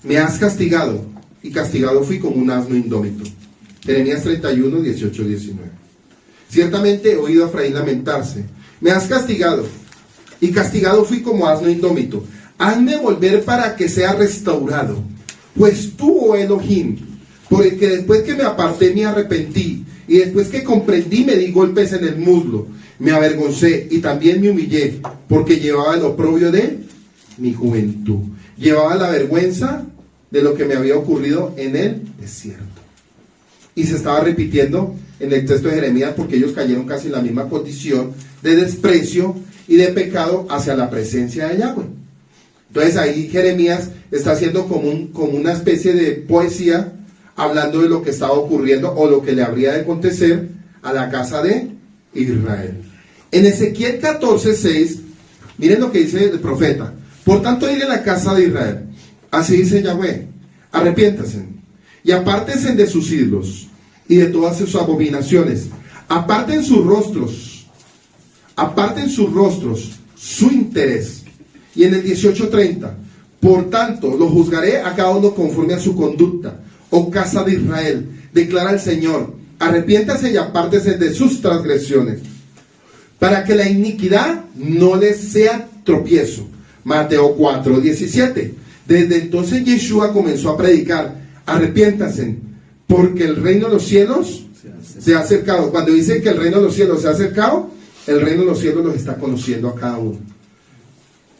me has castigado, y castigado fui como un asno indómito. Jeremías 31, 18, 19. Ciertamente he oído a Efraín lamentarse, me has castigado, y castigado fui como asno indómito. Hazme volver para que sea restaurado, pues tú, oh Elohim, por el que después que me aparté me arrepentí, y después que comprendí me di golpes en el muslo, me avergoncé y también me humillé, porque llevaba el oprobio de mi juventud, llevaba la vergüenza de lo que me había ocurrido en el desierto. Y se estaba repitiendo en el texto de Jeremías, porque ellos cayeron casi en la misma condición de desprecio y de pecado hacia la presencia de Yahweh. Entonces ahí Jeremías está haciendo como una especie de poesía, hablando de lo que estaba ocurriendo o lo que le habría de acontecer a la casa de Israel. En Ezequiel 14:6, miren lo que dice el profeta: por tanto, dile a la casa de Israel, así dice Yahweh, arrepiéntanse y apártense de sus ídolos y de todas sus abominaciones, aparten sus rostros su interés. Y en el 18:30, por tanto, lo juzgaré a cada uno conforme a su conducta, oh casa de Israel, declara el Señor, arrepiéntase y apártese de sus transgresiones, para que la iniquidad no les sea tropiezo. Mateo 4:17. Desde entonces Yeshua comenzó a predicar: arrepiéntanse, porque el reino de los cielos se ha acercado. Cuando dice que el reino de los cielos se ha acercado, el reino de los cielos los está conociendo a cada uno.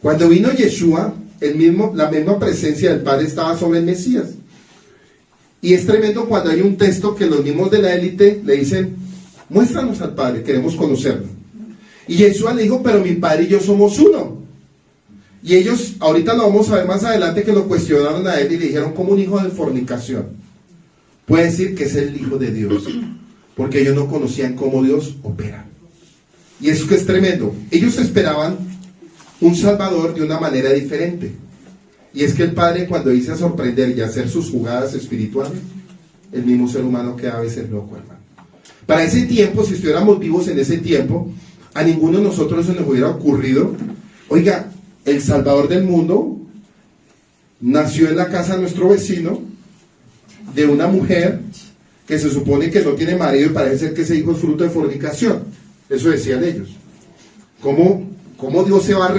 Cuando vino Yeshua, la misma presencia del Padre estaba sobre el Mesías. Y es tremendo cuando hay un texto que los mismos de la élite le dicen: muéstranos al Padre, queremos conocerlo. Y Yeshua le dijo: pero mi Padre y yo somos uno. Y ellos, ahorita lo vamos a ver más adelante, que lo cuestionaron a él y le dijeron: como un hijo de fornicación puede decir que es el Hijo de Dios, porque ellos no conocían cómo Dios opera. Y eso que es tremendo. Ellos esperaban un Salvador de una manera diferente. Y es que el Padre, cuando dice a sorprender y hacer sus jugadas espirituales, el mismo ser humano queda a veces loco, hermano. Para ese tiempo, si estuviéramos vivos en ese tiempo, a ninguno de nosotros se nos hubiera ocurrido: oiga, el Salvador del mundo nació en la casa de nuestro vecino, de una mujer que se supone que no tiene marido, y parece ser que ese hijo es fruto de fornicación. Eso decían ellos. ¿Cómo Dios se va a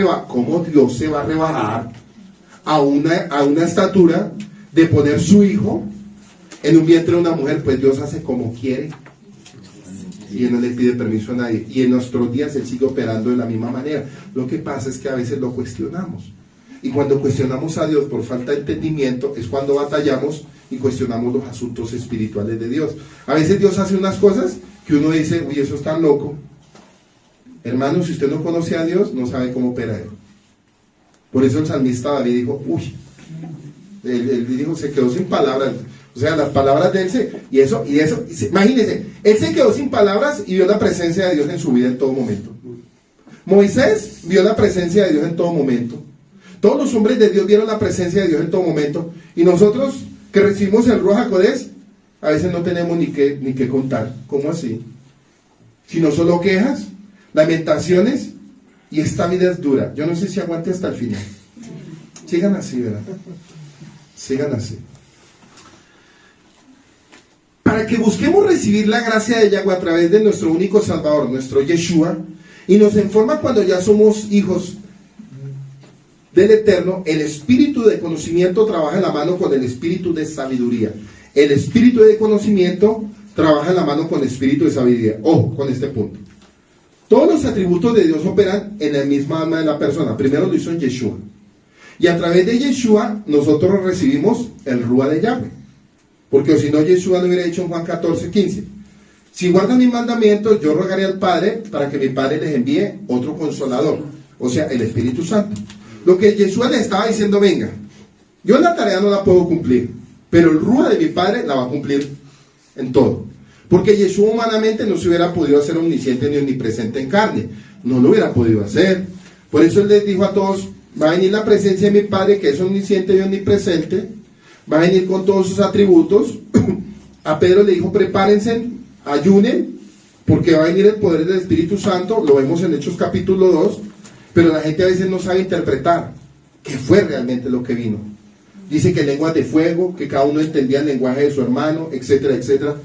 rebajar a una estatura de poner su hijo en un vientre de una mujer? Pues Dios hace como quiere y Él no le pide permiso a nadie, y en nuestros días Él sigue operando de la misma manera. Lo que pasa es que a veces lo cuestionamos, y cuando cuestionamos a Dios por falta de entendimiento es cuando batallamos y cuestionamos los asuntos espirituales de Dios. A veces Dios hace unas cosas que uno dice: uy, eso está loco. Hermano, si usted no conoce a Dios, no sabe cómo opera Él. Por eso el salmista David dijo: uy, él dijo, se quedó sin palabras. O sea, las palabras de él imagínense, él se quedó sin palabras y vio la presencia de Dios en su vida en todo momento. Moisés vio la presencia de Dios en todo momento. Todos los hombres de Dios vieron la presencia de Dios en todo momento. Y nosotros que recibimos el Ruach HaKodesh, a veces no tenemos ni qué contar. ¿Cómo así? Sino solo quejas, lamentaciones, y esta vida es dura. Yo no sé si aguante hasta el final. Sigan así, ¿verdad? Sigan así. Para que busquemos recibir la gracia de Yahweh a través de nuestro único Salvador, nuestro Yeshua, y nos informa cuando ya somos hijos del Eterno, el espíritu de conocimiento trabaja en la mano con el espíritu de sabiduría. El espíritu de conocimiento trabaja en la mano con el espíritu de sabiduría. Ojo con este punto. Todos los atributos de Dios operan en la misma alma de la persona. Primero lo hizo en Yeshua. Y a través de Yeshua nosotros recibimos el Ruach de Yahweh. Porque si no, Yeshua no hubiera dicho en Juan 14:15: si guardan mis mandamientos, yo rogaré al Padre para que mi Padre les envíe otro consolador, o sea, el Espíritu Santo. Lo que Yeshua les estaba diciendo: venga, Yo la tarea no la puedo cumplir, pero el Ruach de mi Padre la va a cumplir en todo. Porque Yeshua humanamente no se hubiera podido hacer omnisciente ni omnipresente en carne. No lo hubiera podido hacer. Por eso Él les dijo a todos, va a venir la presencia de mi Padre, que es omnisciente y omnipresente, va a venir con todos sus atributos. A Pedro le dijo, prepárense, ayunen, porque va a venir el poder del Espíritu Santo. Lo vemos en Hechos capítulo 2, pero la gente a veces no sabe interpretar qué fue realmente lo que vino. Dice que lenguas de fuego, que cada uno entendía el lenguaje de su hermano, etcétera, etcétera.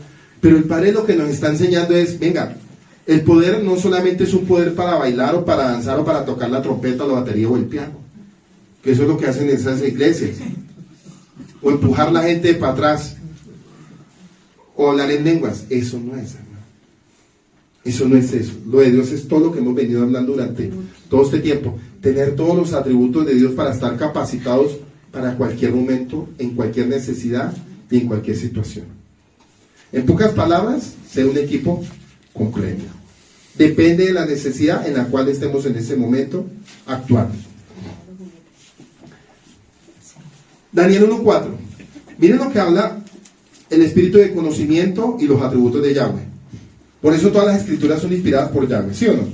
Pero el Padre lo que nos está enseñando es, venga, el poder no solamente es un poder para bailar o para danzar o para tocar la trompeta, la batería o el piano, que eso es lo que hacen esas iglesias, o empujar a la gente para atrás, o hablar en lenguas. Eso no es, hermano. Eso no es eso. Lo de Dios es todo lo que hemos venido hablando durante todo este tiempo. Tener todos los atributos de Dios para estar capacitados para cualquier momento, en cualquier necesidad y en cualquier situación. En pocas palabras, ser un equipo completo. Depende de la necesidad en la cual estemos en ese momento actuando. Daniel 1:4. Miren lo que habla el espíritu de conocimiento y los atributos de Yahweh. Por eso todas las escrituras son inspiradas por Yahweh, ¿sí o no?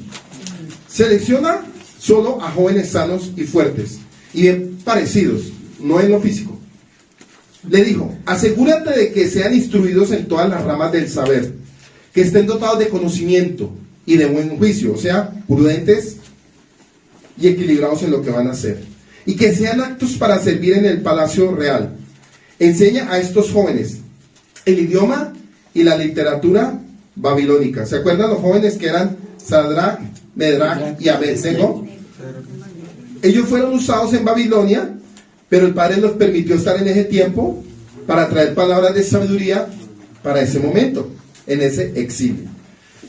Selecciona solo a jóvenes sanos y fuertes y bien parecidos, no en lo físico. Le dijo, asegúrate de que sean instruidos en todas las ramas del saber, que estén dotados de conocimiento y de buen juicio, o sea, prudentes y equilibrados en lo que van a hacer, y que sean aptos para servir en el palacio real. Enseña a estos jóvenes el idioma y la literatura babilónica. ¿Se acuerdan los jóvenes que eran Sadrach, Medrach y Abednego? Ellos fueron usados en Babilonia, pero el Padre los permitió estar en ese tiempo para traer palabras de sabiduría para ese momento, en ese exilio.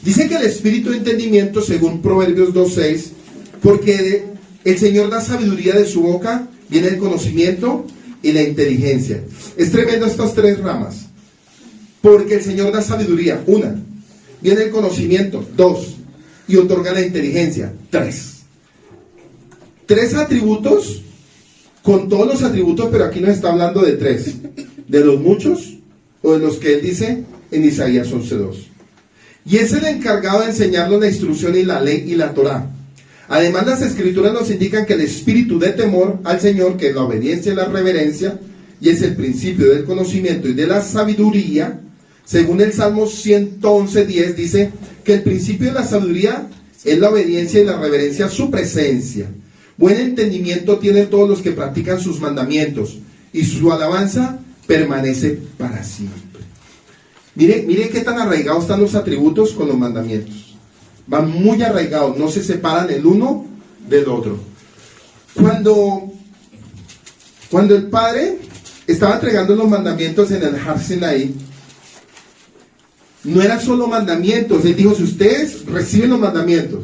Dice que el espíritu de entendimiento, según Proverbios 2:6, porque el Señor da sabiduría de su boca, viene el conocimiento y la inteligencia. Es tremendo estas tres ramas, porque el Señor da sabiduría, 1, viene el conocimiento, 2, y otorga la inteligencia, 3. 3 atributos, con todos los atributos, pero aquí nos está hablando de 3, de los muchos o de los que Él dice en Isaías 11:2. Y es el encargado de enseñarnos la instrucción y la ley y la Torá. Además, las escrituras nos indican que el espíritu de temor al Señor, que es la obediencia y la reverencia, y es el principio del conocimiento y de la sabiduría, según el Salmo 111:10, dice que el principio de la sabiduría es la obediencia y la reverencia a su presencia. Buen entendimiento tienen todos los que practican sus mandamientos, y su alabanza permanece para siempre. Mire qué tan arraigados están los atributos con los mandamientos. Van muy arraigados, no se separan el uno del otro. Cuando el Padre estaba entregando los mandamientos en el Har Sinaí, no eran solo mandamientos. Él dijo, si ustedes reciben los mandamientos,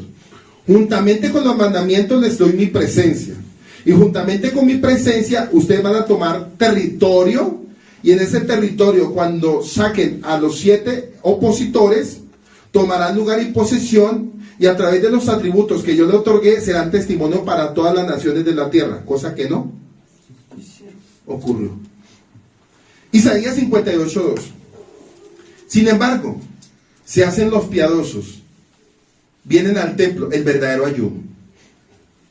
juntamente con los mandamientos les doy mi presencia, y juntamente con mi presencia ustedes van a tomar territorio, y en ese territorio, cuando saquen a los 7 opositores, tomarán lugar y posesión, y a través de los atributos que yo le otorgué serán testimonio para todas las naciones de la tierra, cosa que no ocurrió. Isaías 58:2. Sin embargo, se hacen los piadosos, vienen al templo, el verdadero ayuno.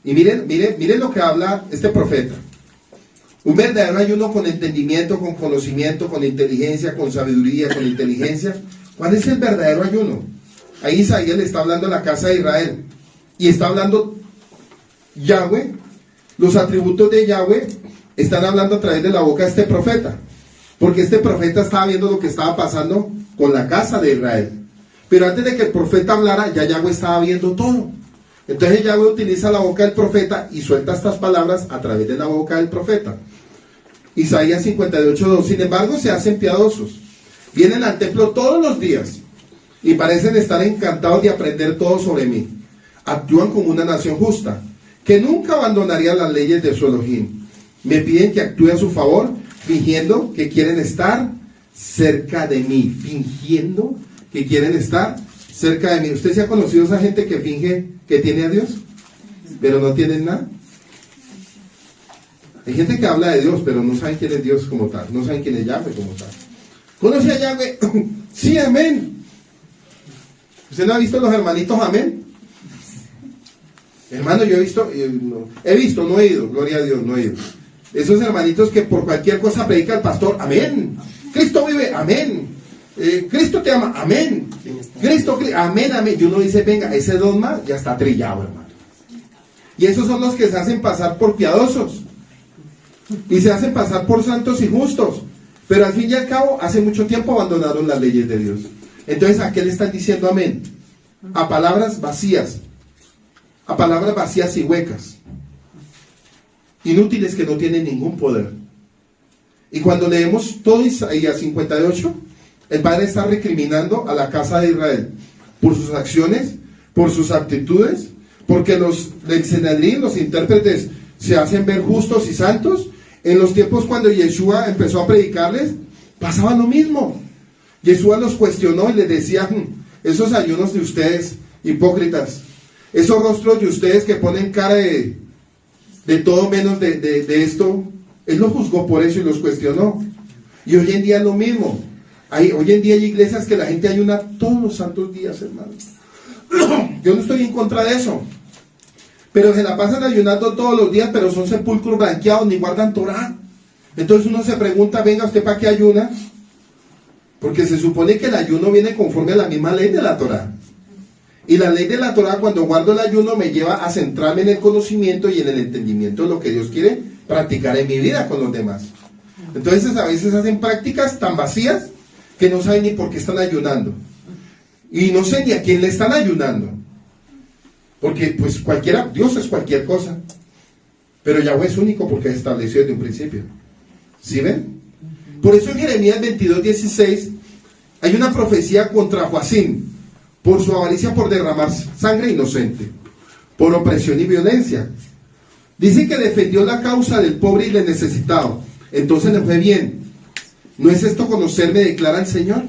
Y miren lo que habla este profeta. Un verdadero ayuno con entendimiento, con conocimiento, con inteligencia, con sabiduría, con inteligencia. ¿Cuál es el verdadero ayuno? Ahí Isaías le está hablando a la casa de Israel. Y está hablando Yahweh. Los atributos de Yahweh están hablando a través de la boca de este profeta. Porque este profeta estaba viendo lo que estaba pasando con la casa de Israel. Pero antes de que el profeta hablara, ya Yahweh estaba viendo todo. Entonces Yahweh utiliza la boca del profeta y suelta estas palabras a través de la boca del profeta. Isaías 58:2. Sin embargo, se hacen piadosos. Vienen al templo todos los días y parecen estar encantados de aprender todo sobre mí. Actúan como una nación justa, que nunca abandonaría las leyes de su Elohim. Me piden que actúe a su favor, fingiendo que quieren estar cerca de mí. Fingiendo que quieren estar cerca de mí. ¿Usted se ha conocido a esa gente que finge que tiene a Dios, pero no tienen nada? Hay gente que habla de Dios, pero no saben quién es Dios como tal, no saben quién es Yahweh como tal. ¿Conoce a Yahweh? Sí, amén. ¿Usted no ha visto los hermanitos amén? Hermano, yo he visto, no he ido, gloria a Dios, no he ido. Esos hermanitos que por cualquier cosa predica el pastor, amén. Cristo vive, amén. Cristo te ama, amén. Cristo, amén, amén. Y uno dice, venga, ese dogma ya está trillado, hermano. Y esos son los que se hacen pasar por piadosos. Y se hacen pasar por santos y justos. Pero al fin y al cabo, hace mucho tiempo abandonaron las leyes de Dios. Entonces, ¿a qué le están diciendo amén? A palabras vacías. A palabras vacías y huecas. Inútiles que no tienen ningún poder. Y cuando leemos todo Isaías 58, el Padre está recriminando a la casa de Israel por sus acciones, por sus actitudes, porque los del Sanedrín, los intérpretes, se hacen ver justos y santos. En los tiempos cuando Yeshua empezó a predicarles, pasaba lo mismo. Yeshua los cuestionó y les decía, esos ayunos de ustedes, hipócritas, esos rostros de ustedes que ponen cara de todo menos de esto, Él los juzgó por eso y los cuestionó. Y hoy en día es lo mismo. Hoy en día hay iglesias que la gente ayuna todos los santos días, hermanos. Yo no estoy en contra de eso, pero se la pasan ayunando todos los días, pero son sepulcros blanqueados, ni guardan Torah. Entonces uno se pregunta, venga, ¿usted para qué ayuna? Porque se supone que el ayuno viene conforme a la misma ley de la Torah. Y la ley de la Torah, cuando guardo el ayuno, me lleva a centrarme en el conocimiento y en el entendimiento de lo que Dios quiere practicar en mi vida con los demás. Entonces a veces hacen prácticas tan vacías que no saben ni por qué están ayunando. Y no sé ni a quién le están ayunando. Porque pues Dios es cualquier cosa. Pero Yahweh es único porque es establecido desde un principio. ¿Sí ven? Por eso en Jeremías 22:16 hay una profecía contra Joacim, por su avaricia por derramar sangre inocente, por opresión y violencia. Dice que defendió la causa del pobre y del necesitado. Entonces le fue bien. ¿No es esto conocerme, declara el Señor?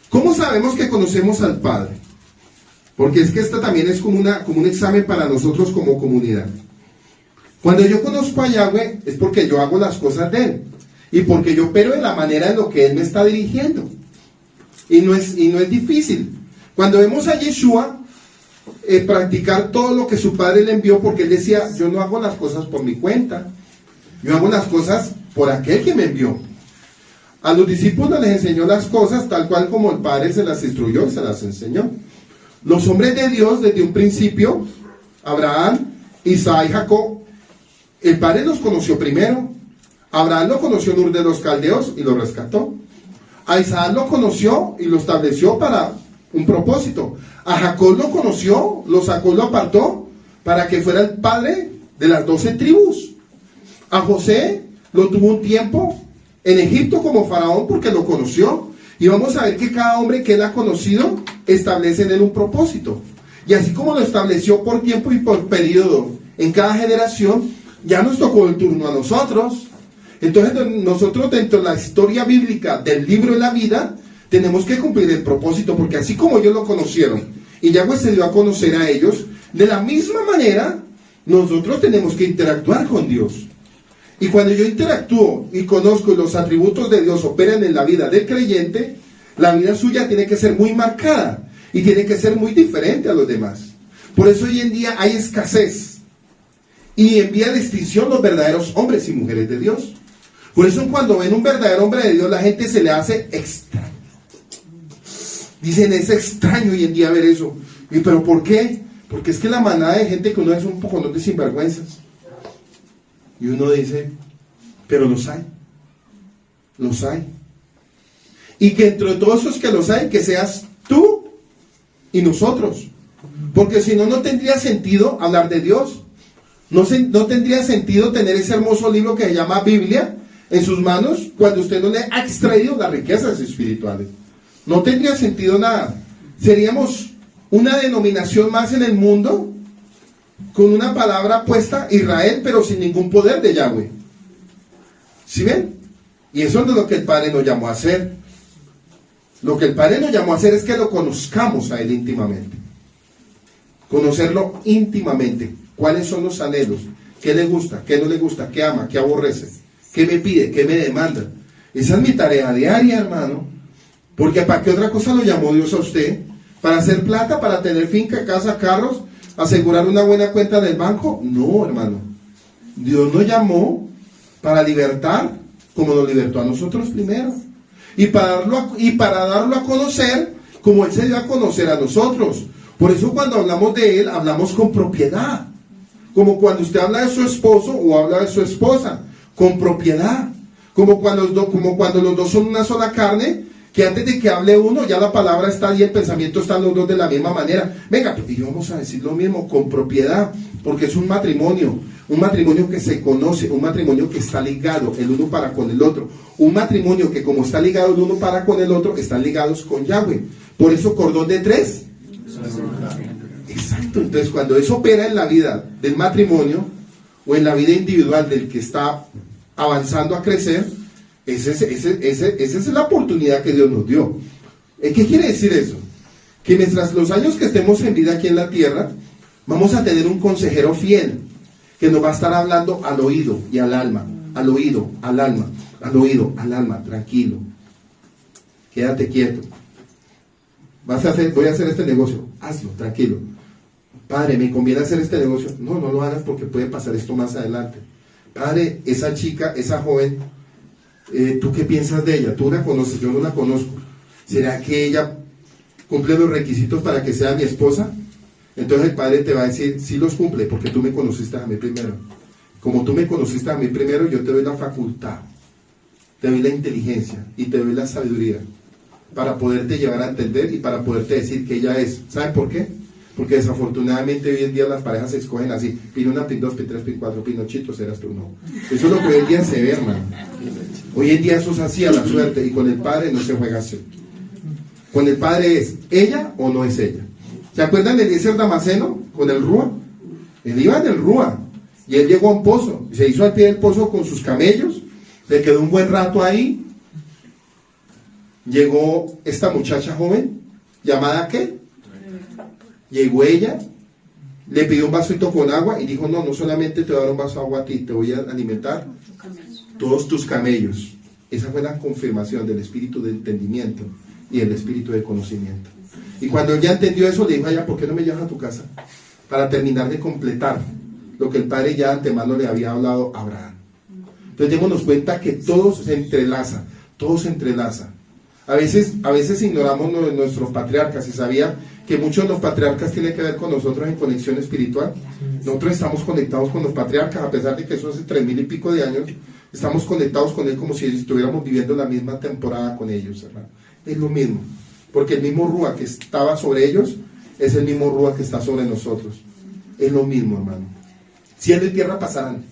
¿Cómo sabemos que conocemos al Padre? Porque es que esta también es como un examen para nosotros como comunidad. Cuando yo conozco a Yahweh es porque yo hago las cosas de Él. Y porque yo opero de la manera en lo que Él me está dirigiendo. Y no es difícil. Cuando vemos a Yeshua practicar todo lo que su Padre le envió, porque Él decía, yo no hago las cosas por mi cuenta. Yo hago las cosas por aquel que me envió. A los discípulos les enseñó las cosas tal cual como el Padre se las instruyó y se las enseñó. Los hombres de Dios desde un principio, Abraham, Isaac y Jacob, el Padre los conoció primero. Abraham lo conoció en Ur de los Caldeos y lo rescató. A Isaac lo conoció y lo estableció para un propósito. A Jacob lo conoció, lo sacó y lo apartó para que fuera el padre de las 12 tribus. A José lo tuvo un tiempo en Egipto como faraón porque lo conoció. Y vamos a ver que cada hombre que él ha conocido establece en él un propósito. Y así como lo estableció por tiempo y por periodo en cada generación, ya nos tocó el turno a nosotros. Entonces nosotros dentro de la historia bíblica del libro de la vida tenemos que cumplir el propósito, porque así como ellos lo conocieron y Yahweh se dio a conocer a ellos, de la misma manera nosotros tenemos que interactuar con Dios. Y cuando yo interactúo y conozco y los atributos de Dios operan en la vida del creyente, la vida suya tiene que ser muy marcada y tiene que ser muy diferente a los demás. Por eso hoy en día hay escasez y en vía de extinción los verdaderos hombres y mujeres de Dios. Por eso cuando ven un verdadero hombre de Dios, la gente se le hace extraño. Dicen, es extraño hoy en día ver eso. ¿Y pero por qué? Porque es que la manada de gente que uno es un poco de sinvergüenzas. Y uno dice, pero los hay. Los hay. Y que entre todos esos que los hay, que seas tú y nosotros. Porque si no, no tendría sentido hablar de Dios. No tendría sentido tener ese hermoso libro que se llama Biblia en sus manos cuando usted no le ha extraído las riquezas espirituales. No tendría sentido nada. Seríamos una denominación más en el mundo con una palabra puesta Israel, pero sin ningún poder de Yahweh. ¿Sí ven? Y eso es lo que el Padre nos llamó a hacer. Lo que el Padre nos llamó a hacer es que lo conozcamos a Él íntimamente. Conocerlo íntimamente. ¿Cuáles son los anhelos? ¿Qué le gusta? ¿Qué no le gusta? ¿Qué ama? ¿Qué aborrece? ¿Qué me pide? ¿Qué me demanda? Esa es mi tarea diaria, hermano. Porque ¿para qué otra cosa lo llamó Dios a usted? ¿Para hacer plata? ¿Para tener finca, casa, carros? ¿Asegurar una buena cuenta del banco? No, hermano. Dios nos llamó para libertar, como nos libertó a nosotros primero. Y para darlo a conocer, como Él se dio a conocer a nosotros. Por eso cuando hablamos de Él, hablamos con propiedad. Como cuando usted habla de su esposo o habla de su esposa, con propiedad. Como cuando los dos son una sola carne, que antes de que hable uno, ya la palabra está y el pensamiento están los dos de la misma manera. Venga, pues, y vamos a decir lo mismo, con propiedad, porque es un matrimonio que se conoce, un matrimonio que está ligado el uno para con el otro, un matrimonio que como está ligado el uno para con el otro, están ligados con Yahweh. Por eso cordón de tres. Exacto. Entonces cuando eso opera en la vida del matrimonio o en la vida individual del que está avanzando a crecer, esa es la oportunidad que Dios nos dio. ¿Qué quiere decir eso? Que mientras los años que estemos en vida aquí en la tierra, vamos a tener un consejero fiel que nos va a estar hablando al oído y al alma, al oído, al alma, al oído, al alma, tranquilo, quédate quieto, voy a hacer este negocio, hazlo, tranquilo. Padre, me conviene hacer este negocio. No lo hagas porque puede pasar esto más adelante. Padre, esa chica, esa joven, ¿tú qué piensas de ella? Tú la conoces, yo no la conozco. ¿Será que ella cumple los requisitos para que sea mi esposa? Entonces el Padre te va a decir, sí los cumple, porque tú me conociste a mí primero. Como tú me conociste a mí primero, yo te doy la facultad, te doy la inteligencia y te doy la sabiduría para poderte llevar a entender y para poderte decir que ella es. ¿Saben por qué? Porque desafortunadamente hoy en día las parejas se escogen así, pin 1, pin 2, pin 3, pin 4, pinochitos, eras tú, no. Eso es lo que hoy en día se ve, hermano. Hoy en día eso es así a la suerte, y con el Padre no se juega así. Con el Padre es ella o no es ella. ¿Se acuerdan de Eliezer Damaseno con el Rúa? Él iba en el Rúa y él llegó a un pozo, se hizo al pie del pozo con sus camellos, se quedó un buen rato ahí. Llegó esta muchacha joven, llamada ¿qué? Llegó ella, le pidió un vasito con agua y dijo, no solamente te voy a dar un vaso de agua a ti, te voy a alimentar todos tus camellos. Esa fue la confirmación del espíritu de entendimiento y el espíritu de conocimiento. Y cuando ella entendió eso, le dijo a ella, ¿por qué no me llevas a tu casa? Para terminar de completar lo que el Padre ya de antemano le había hablado a Abraham. Entonces démonos cuenta que todo se entrelaza, todo se entrelaza. A veces ignoramos nuestros patriarcas, y sabía que muchos de los patriarcas tienen que ver con nosotros en conexión espiritual. Nosotros estamos conectados con los patriarcas, a pesar de que eso hace 3000 y pico de años, estamos conectados con él como si estuviéramos viviendo la misma temporada con ellos, hermano. Es lo mismo, porque el mismo Rúa que estaba sobre ellos es el mismo Rúa que está sobre nosotros. Es lo mismo, hermano. Cielo y tierra pasarán,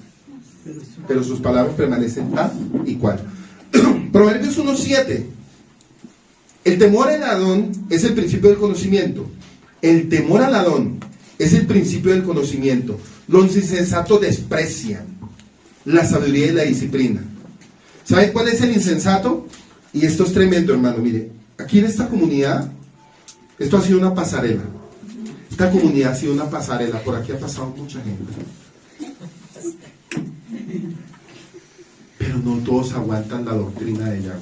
pero sus palabras permanecen tal y cual. Proverbios 1:7. El temor al Adón es el principio del conocimiento. El temor al Adón es el principio del conocimiento. Los insensatos desprecian la sabiduría y la disciplina. ¿Sabe cuál es el insensato? Y esto es tremendo, hermano. Mire, aquí en esta comunidad, esto ha sido una pasarela. Esta comunidad ha sido una pasarela. Por aquí ha pasado mucha gente. Pero no todos aguantan la doctrina de Yahweh.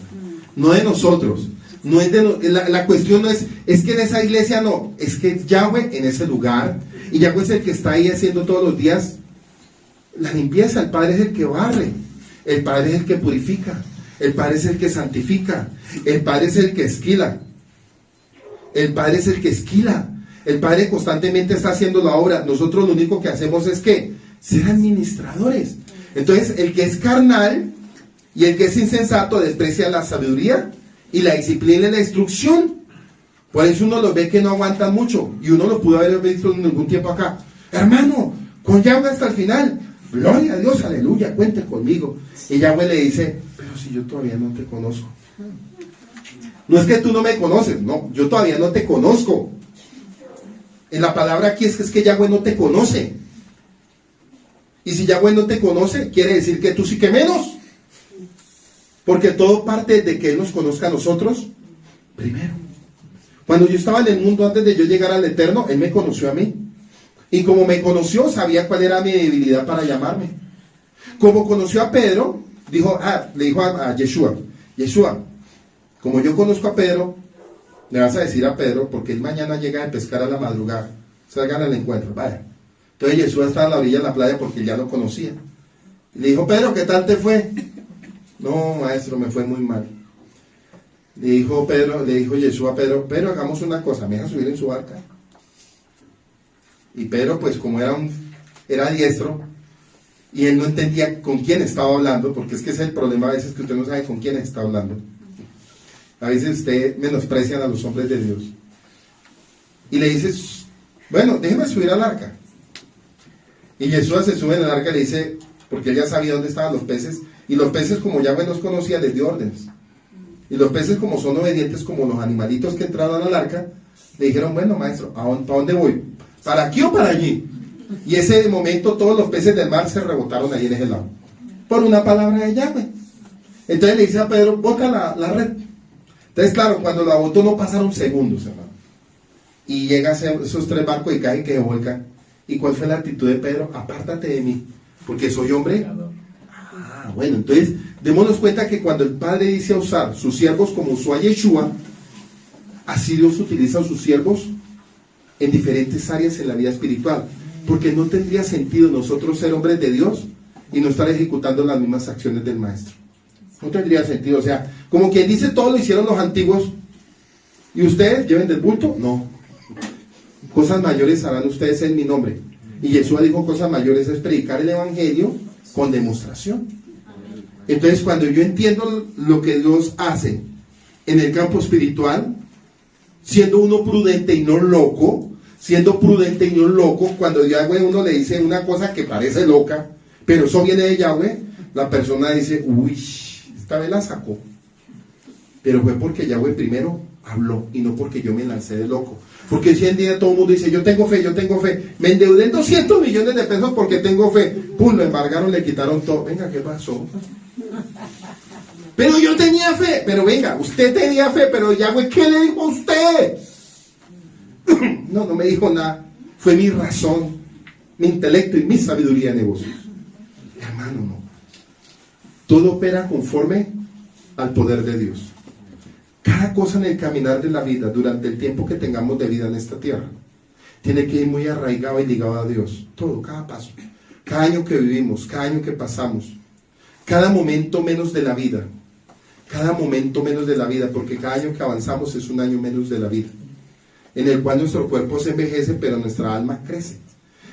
No de nosotros. No es la cuestión no es que en esa iglesia no, es que Yahweh en ese lugar, y Yahweh es el que está ahí haciendo todos los días la limpieza. El Padre es el que barre, el Padre es el que purifica, el Padre es el que santifica, el Padre es el que esquila, el Padre es el que esquila, el Padre constantemente está haciendo la obra. Nosotros lo único que hacemos es que ser administradores. Entonces el que es carnal y el que es insensato desprecia la sabiduría y la disciplina y la instrucción. Por eso uno los ve que no aguantan mucho, y uno lo pudo haber visto en algún tiempo acá. Hermano, con Yahweh hasta el final, gloria a Dios, aleluya, cuente conmigo. Y Yahweh le dice, pero si yo todavía no te conozco. No es que tú no me conoces, no, yo todavía no te conozco. En la palabra aquí es que Yahweh no te conoce. Y si Yahweh no te conoce, quiere decir que tú sí que menos. Porque todo parte de que Él nos conozca a nosotros primero. Cuando yo estaba en el mundo, antes de yo llegar al Eterno, Él me conoció a mí. Y como me conoció, sabía cuál era mi debilidad para llamarme. Como conoció a Pedro, le dijo a Yeshua, como yo conozco a Pedro, le vas a decir a Pedro, porque él mañana llega a pescar a la madrugada, salgan al encuentro, vaya. Entonces Yeshua estaba a la orilla de la playa porque él ya lo conocía. Y le dijo, Pedro, ¿qué tal te fue? No, maestro, me fue muy mal. Le dijo Yeshua a Pedro, hagamos una cosa, me deja subir en su barca. Y Pedro, pues como era diestro, y él no entendía con quién estaba hablando, porque es que ese es el problema a veces, que usted no sabe con quién está hablando. A veces usted menosprecia a los hombres de Dios. Y le dice, bueno, déjeme subir al arca. Y Yeshua se sube en el arca y le dice, porque él ya sabía dónde estaban los peces, y los peces, como Yahweh los conocía, les dio órdenes. Y los peces, como son obedientes como los animalitos que entraron al arca, le dijeron, bueno, maestro, ¿para dónde voy? ¿Para aquí o para allí? Y ese momento todos los peces del mar se rebotaron ahí en ese lado, por una palabra de Yahweh. Entonces le dice a Pedro, bota la red. Entonces, claro, cuando la botó no pasaron segundos, hermano. Y llegan esos 3 barcos y caen que se vuelcan. ¿Y cuál fue la actitud de Pedro? Apártate de mí, porque soy hombre. Bueno, entonces démonos cuenta que cuando el Padre dice a usar sus siervos como usó a Yeshua, así Dios utiliza a sus siervos en diferentes áreas en la vida espiritual, porque no tendría sentido nosotros ser hombres de Dios y no estar ejecutando las mismas acciones del Maestro. No tendría sentido. O sea, como quien dice, todo lo hicieron los antiguos y ustedes lleven del bulto. No, cosas mayores harán ustedes en mi nombre. Y Yeshua dijo, cosas mayores es predicar el evangelio con demostración. Entonces, cuando yo entiendo lo que Dios hace en el campo espiritual, siendo uno prudente y no loco, cuando Yahweh uno le dice una cosa que parece loca, pero eso viene de Yahweh, la persona dice, uy, esta vez la sacó. Pero fue porque Yahweh primero habló y no porque yo me lancé de loco. Porque si en día todo el mundo dice, yo tengo fe, me endeudé en 200 millones de pesos porque tengo fe. Pum, lo embargaron, le quitaron todo. Venga, ¿qué pasó? Pero yo tenía fe. Pero venga, usted tenía fe, pero Yahweh, ¿qué le dijo a usted? No me dijo nada. Fue mi razón, mi intelecto y mi sabiduría de negocios. Hermano, no. Todo opera conforme al poder de Dios. Cada cosa en el caminar de la vida, durante el tiempo que tengamos de vida en esta tierra, tiene que ir muy arraigado y ligado a Dios. Todo, cada paso, cada año que vivimos, cada año que pasamos, cada momento menos de la vida, porque cada año que avanzamos es un año menos de la vida, en el cual nuestro cuerpo se envejece, pero nuestra alma crece.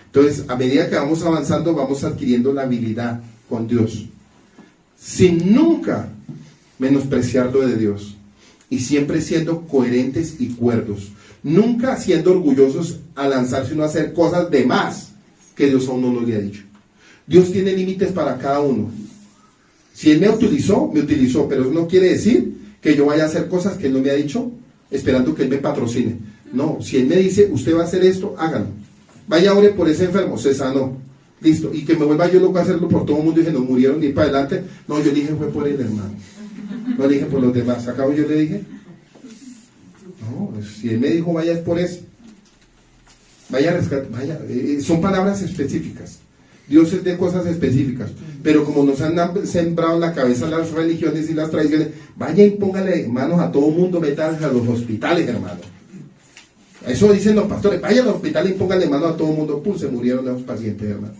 Entonces, a medida que vamos avanzando, vamos adquiriendo la habilidad con Dios, sin nunca menospreciar lo de Dios. Y siempre siendo coherentes y cuerdos. Nunca siendo orgullosos a lanzarse uno a hacer cosas de más que Dios a uno no le ha dicho. Dios tiene límites para cada uno. Si Él me utilizó, pero eso no quiere decir que yo vaya a hacer cosas que Él no me ha dicho, esperando que Él me patrocine. No, si Él me dice, usted va a hacer esto, hágalo. Vaya, ore por ese enfermo, se sanó. Listo. Y que me vuelva yo loco a hacerlo por todo el mundo y que no murieron ni para adelante. No, yo dije fue por el hermano. No le dije por los demás. ¿Acabo yo le dije? No, si Él me dijo vaya es por eso. Vaya a rescatar, son palabras específicas. Dios es de cosas específicas. Pero como nos han sembrado en la cabeza las religiones y las tradiciones, vaya y póngale manos a todo mundo, métanse a los hospitales, hermano. Eso dicen los pastores, vaya al hospital y póngale manos a todo mundo. Pum, se murieron los pacientes, hermano.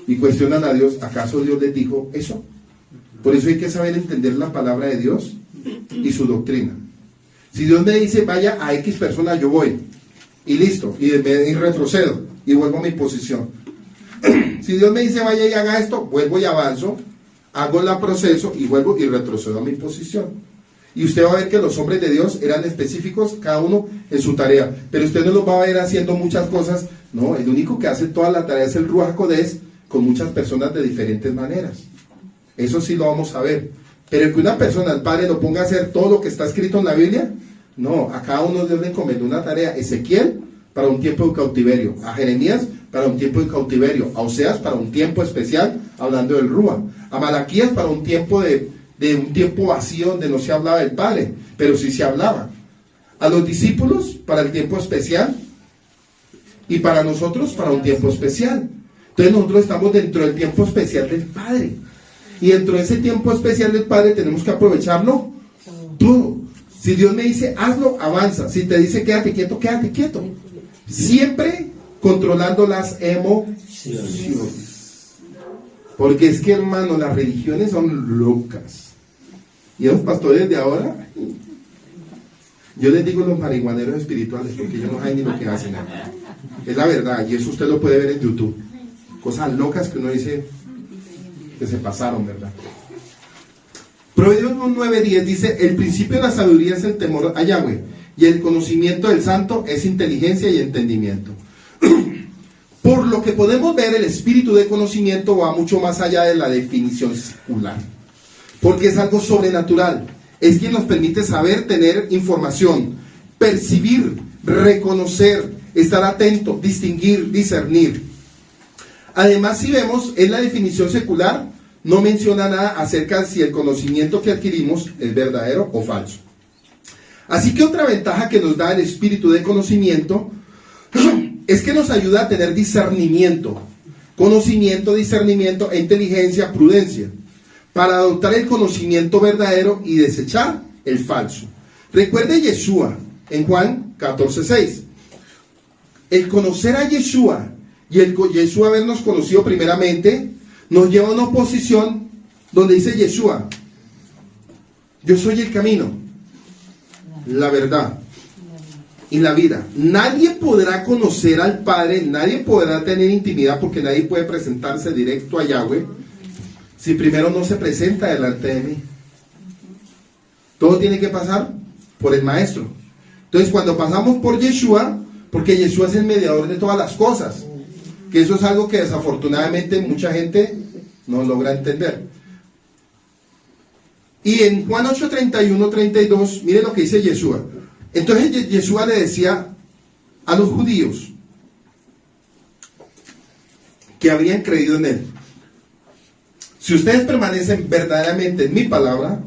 Y cuestionan a Dios, ¿acaso Dios les dijo eso? Por eso hay que saber entender la palabra de Dios y su doctrina. Si Dios me dice, vaya a X persona, yo voy. Y listo, y retrocedo, y vuelvo a mi posición. Si Dios me dice, vaya y haga esto, vuelvo y avanzo, hago el proceso, y vuelvo y retrocedo a mi posición. Y usted va a ver que los hombres de Dios eran específicos, cada uno en su tarea. Pero usted no los va a ver haciendo muchas cosas. No, el único que hace toda la tarea es el Ruach HaKodesh, con muchas personas de diferentes maneras. Eso sí lo vamos a ver. Pero que una persona, el Padre, lo ponga a hacer todo lo que está escrito en la Biblia, no, a cada uno Dios le encomendó una tarea. Ezequiel para un tiempo de cautiverio, a Jeremías para un tiempo de cautiverio, a Oseas para un tiempo especial, hablando del Ruach, a Malaquías para un tiempo de un tiempo vacío donde no se hablaba del Padre, pero sí se hablaba. A los discípulos para el tiempo especial, y para nosotros para un tiempo especial. Entonces nosotros estamos dentro del tiempo especial del Padre, y dentro de ese tiempo especial del Padre tenemos que aprovecharlo todo. Si Dios me dice hazlo, avanza. Si te dice quédate quieto, quédate quieto. Siempre controlando las emociones. Porque es que, hermano, las religiones son locas. Y los pastores de ahora, yo les digo los marihuaneros espirituales, porque ellos no saben ni lo que hacen. Es la verdad, y eso usted lo puede ver en YouTube. Cosas locas que uno dice que se pasaron, ¿verdad? Proverbios 9:10 dice: el principio de la sabiduría es el temor a Yahweh, y el conocimiento del santo es inteligencia y entendimiento. Por lo que podemos ver, el espíritu de conocimiento va mucho más allá de la definición secular, porque es algo sobrenatural. Es quien nos permite saber, tener información, percibir, reconocer, estar atento, distinguir, discernir. Además, si vemos en la definición secular, no menciona nada acerca de si el conocimiento que adquirimos es verdadero o falso. Así que otra ventaja que nos da el espíritu de conocimiento es que nos ayuda a tener discernimiento, conocimiento, discernimiento e inteligencia, prudencia, para adoptar el conocimiento verdadero y desechar el falso. Recuerde Yeshua en Juan 14:6. El conocer a Yeshua y el Yeshua habernos conocido primeramente nos lleva a una posición donde dice Yeshua: yo soy el camino, la verdad y la vida. Nadie podrá conocer al Padre, nadie podrá tener intimidad, porque nadie puede presentarse directo a Yahweh si primero no se presenta delante de mí. Todo tiene que pasar por el Maestro. Entonces, cuando pasamos por Yeshua, porque Yeshua es el mediador de todas las cosas, que eso es algo que desafortunadamente mucha gente no logra entender. Y en Juan 8:31-32, miren lo que dice Yeshua. Entonces Yeshua le decía a los judíos que habían creído en él: si ustedes permanecen verdaderamente en mi palabra,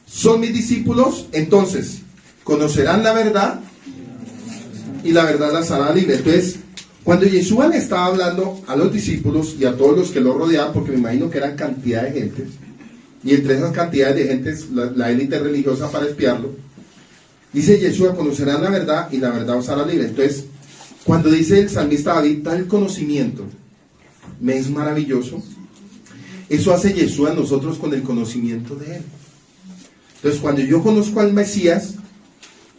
son mis discípulos, entonces conocerán la verdad y la verdad las hará libre. Entonces, cuando Yeshua le estaba hablando a los discípulos y a todos los que lo rodeaban, porque me imagino que eran cantidad de gente, y entre esas cantidades de gente la élite religiosa para espiarlo, dice Yeshua: conocerán la verdad y la verdad os hará libre. Entonces, cuando dice el salmista David, tal conocimiento me es maravilloso, eso hace Yeshua a nosotros con el conocimiento de él. Entonces, cuando yo conozco al Mesías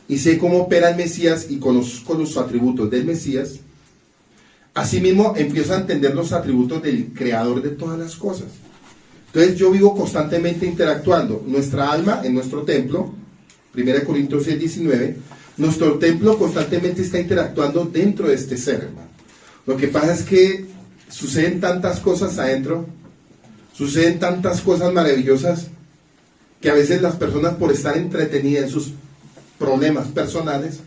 y sé cómo opera el Mesías y conozco los atributos del Mesías, asimismo empiezo a entender los atributos del creador de todas las cosas. Entonces yo vivo constantemente interactuando. Nuestra alma en nuestro templo, 1 Corintios 6:19, nuestro templo constantemente está interactuando dentro de este ser, hermano. Lo que pasa es que suceden tantas cosas adentro, suceden tantas cosas maravillosas, que a veces las personas, por estar entretenidas en sus problemas personales,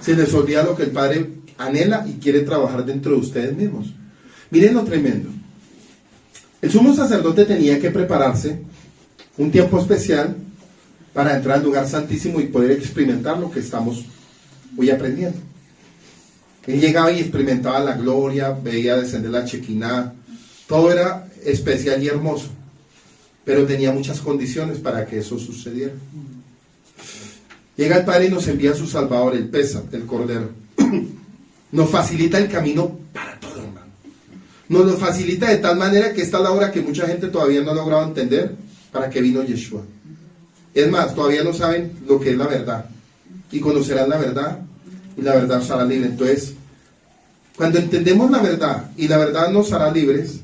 se les olvida lo que el Padre anhela y quiere trabajar dentro de ustedes mismos. Miren lo tremendo. El sumo sacerdote tenía que prepararse un tiempo especial para entrar al lugar santísimo y poder experimentar lo que estamos hoy aprendiendo. Él llegaba y experimentaba la gloria, veía descender la Shekinah, todo era especial y hermoso, pero tenía muchas condiciones para que eso sucediera. Llega el Padre y nos envía a su Salvador, el Pesaj, el Cordero. Nos facilita el camino para todo, hermano. Nos lo facilita de tal manera que esta es la hora que mucha gente todavía no ha logrado entender para qué vino Yeshua. Es más, todavía no saben lo que es la verdad, y conocerán la verdad y la verdad os hará libre. Entonces, cuando entendemos la verdad y la verdad nos hará libres,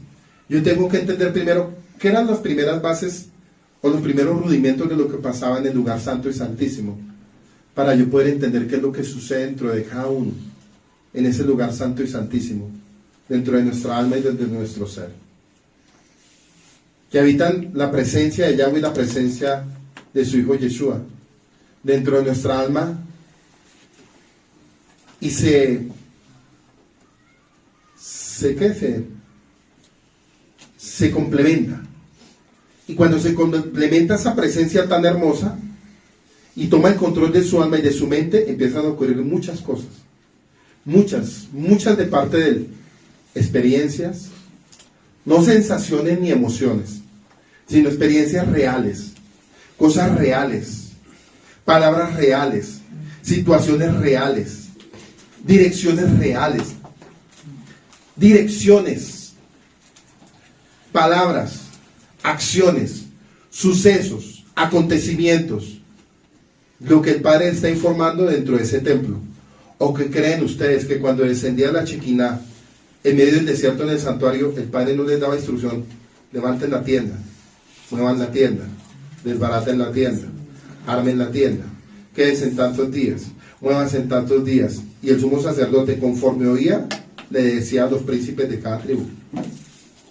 yo tengo que entender primero qué eran las primeras bases o los primeros rudimentos de lo que pasaba en el lugar santo y santísimo, para yo poder entender qué es lo que sucede dentro de cada uno en ese lugar santo y santísimo, dentro de nuestra alma y desde nuestro ser, que habitan la presencia de Yahweh y la presencia de su Hijo Yeshua dentro de nuestra alma, y se complementa. Y cuando se complementa esa presencia tan hermosa y toma el control de su alma y de su mente, empiezan a ocurrir muchas cosas. muchas de parte de él, experiencias, no sensaciones ni emociones, sino experiencias reales, cosas reales, palabras reales, situaciones reales, direcciones, palabras, acciones, sucesos, acontecimientos, lo que el Padre está informando dentro de ese templo. ¿O que creen ustedes que cuando descendía la Shekinah en medio del desierto en el santuario, el Padre no les daba instrucción? Levanten la tienda, muevan la tienda, desbaraten la tienda, armen la tienda, quédense en tantos días, muévanse en tantos días. Y el sumo sacerdote, conforme oía, le decía a los príncipes de cada tribu.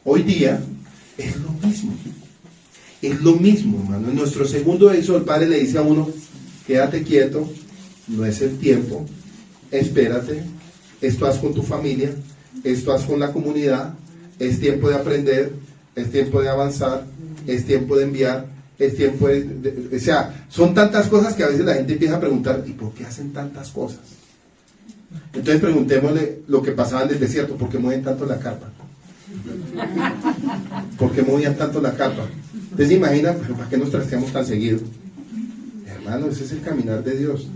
Hoy día es lo mismo, hermano. En nuestro segundo eso, el Padre le dice a uno: quédate quieto, no es el tiempo, espérate, esto haz con tu familia, esto haz con la comunidad, es tiempo de aprender, es tiempo de avanzar, es tiempo de enviar, es tiempo o sea, son tantas cosas que a veces la gente empieza a preguntar: ¿y por qué hacen tantas cosas? Entonces preguntémosle lo que pasaba en el desierto: ¿por qué mueven tanto la carpa? ¿Por qué movían tanto la carpa? ¿Ustedes se imaginan? ¿Pero para qué nos trasteamos tan seguido? Hermano, ese es el caminar de Dios,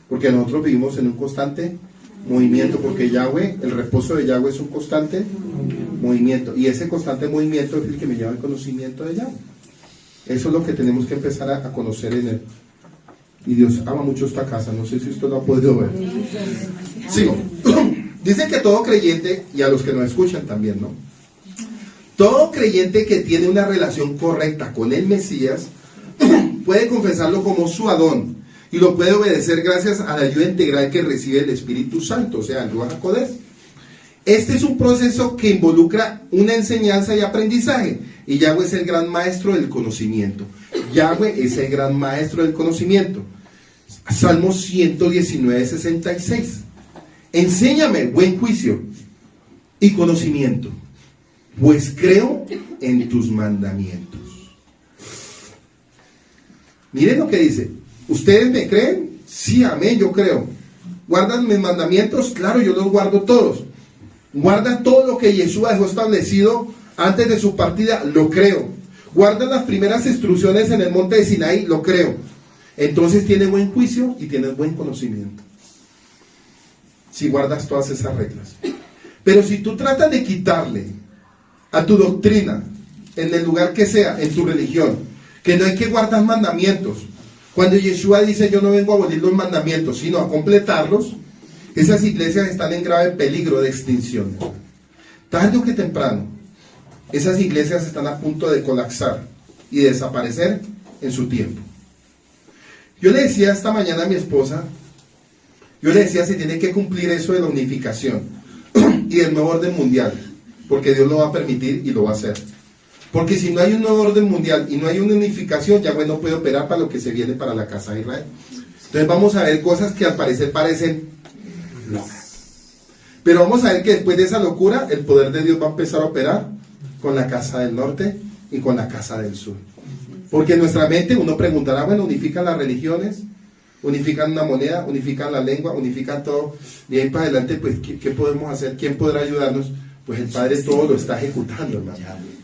porque nosotros vivimos en un constante movimiento, porque Yahweh, el reposo de Yahweh es un constante movimiento, y ese constante movimiento es el que me lleva al conocimiento de Yahweh. Eso es lo que tenemos que empezar a conocer en él. Y Dios ama mucho esta casa, no sé si usted lo ha podido ver. Sigo. Dice que todo creyente, y a los que nos escuchan también, ¿no? Todo creyente que tiene una relación correcta con el Mesías puede confesarlo como su Adón, y lo puede obedecer gracias a la ayuda integral que recibe el Espíritu Santo, o sea, el Ruach HaKodesh. Este es un proceso que involucra una enseñanza y aprendizaje, y Yahweh es el gran maestro del conocimiento. Yahweh es el gran maestro del conocimiento. Salmo 119, 66. Enséñame buen juicio y conocimiento, pues creo en tus mandamientos. Miren lo que dice: ¿ustedes me creen? Sí, amén, yo creo. ¿Guardan mis mandamientos? Claro, yo los guardo todos. ¿Guardan todo lo que Yeshua dejó establecido antes de su partida? Lo creo. ¿Guardan las primeras instrucciones en el monte de Sinaí? Lo creo. Entonces tienes buen juicio y tienes buen conocimiento, si guardas todas esas reglas. Pero si tú tratas de quitarle a tu doctrina, en el lugar que sea, en tu religión, que no hay que guardar mandamientos, cuando Yeshua dice: yo no vengo a abolir los mandamientos, sino a completarlos, esas iglesias están en grave peligro de extinción. Tarde o que temprano, esas iglesias están a punto de colapsar y desaparecer en su tiempo. Yo le decía esta mañana a mi esposa, se tiene que cumplir eso de la unificación y del nuevo orden mundial, porque Dios lo va a permitir y lo va a hacer. Porque si no hay un nuevo orden mundial y no hay una unificación, Yahweh no puede operar para lo que se viene para la casa de Israel. Entonces vamos a ver cosas que al parecer parecen locas. Pero vamos a ver que después de esa locura, el poder de Dios va a empezar a operar con la casa del norte y con la casa del sur. Porque en nuestra mente uno preguntará: bueno, unifican las religiones, unifican una moneda, unifican la lengua, unifican todo, y ahí para adelante, pues, ¿qué podemos hacer? ¿Quién podrá ayudarnos? Pues el Padre todo lo está ejecutando, hermano.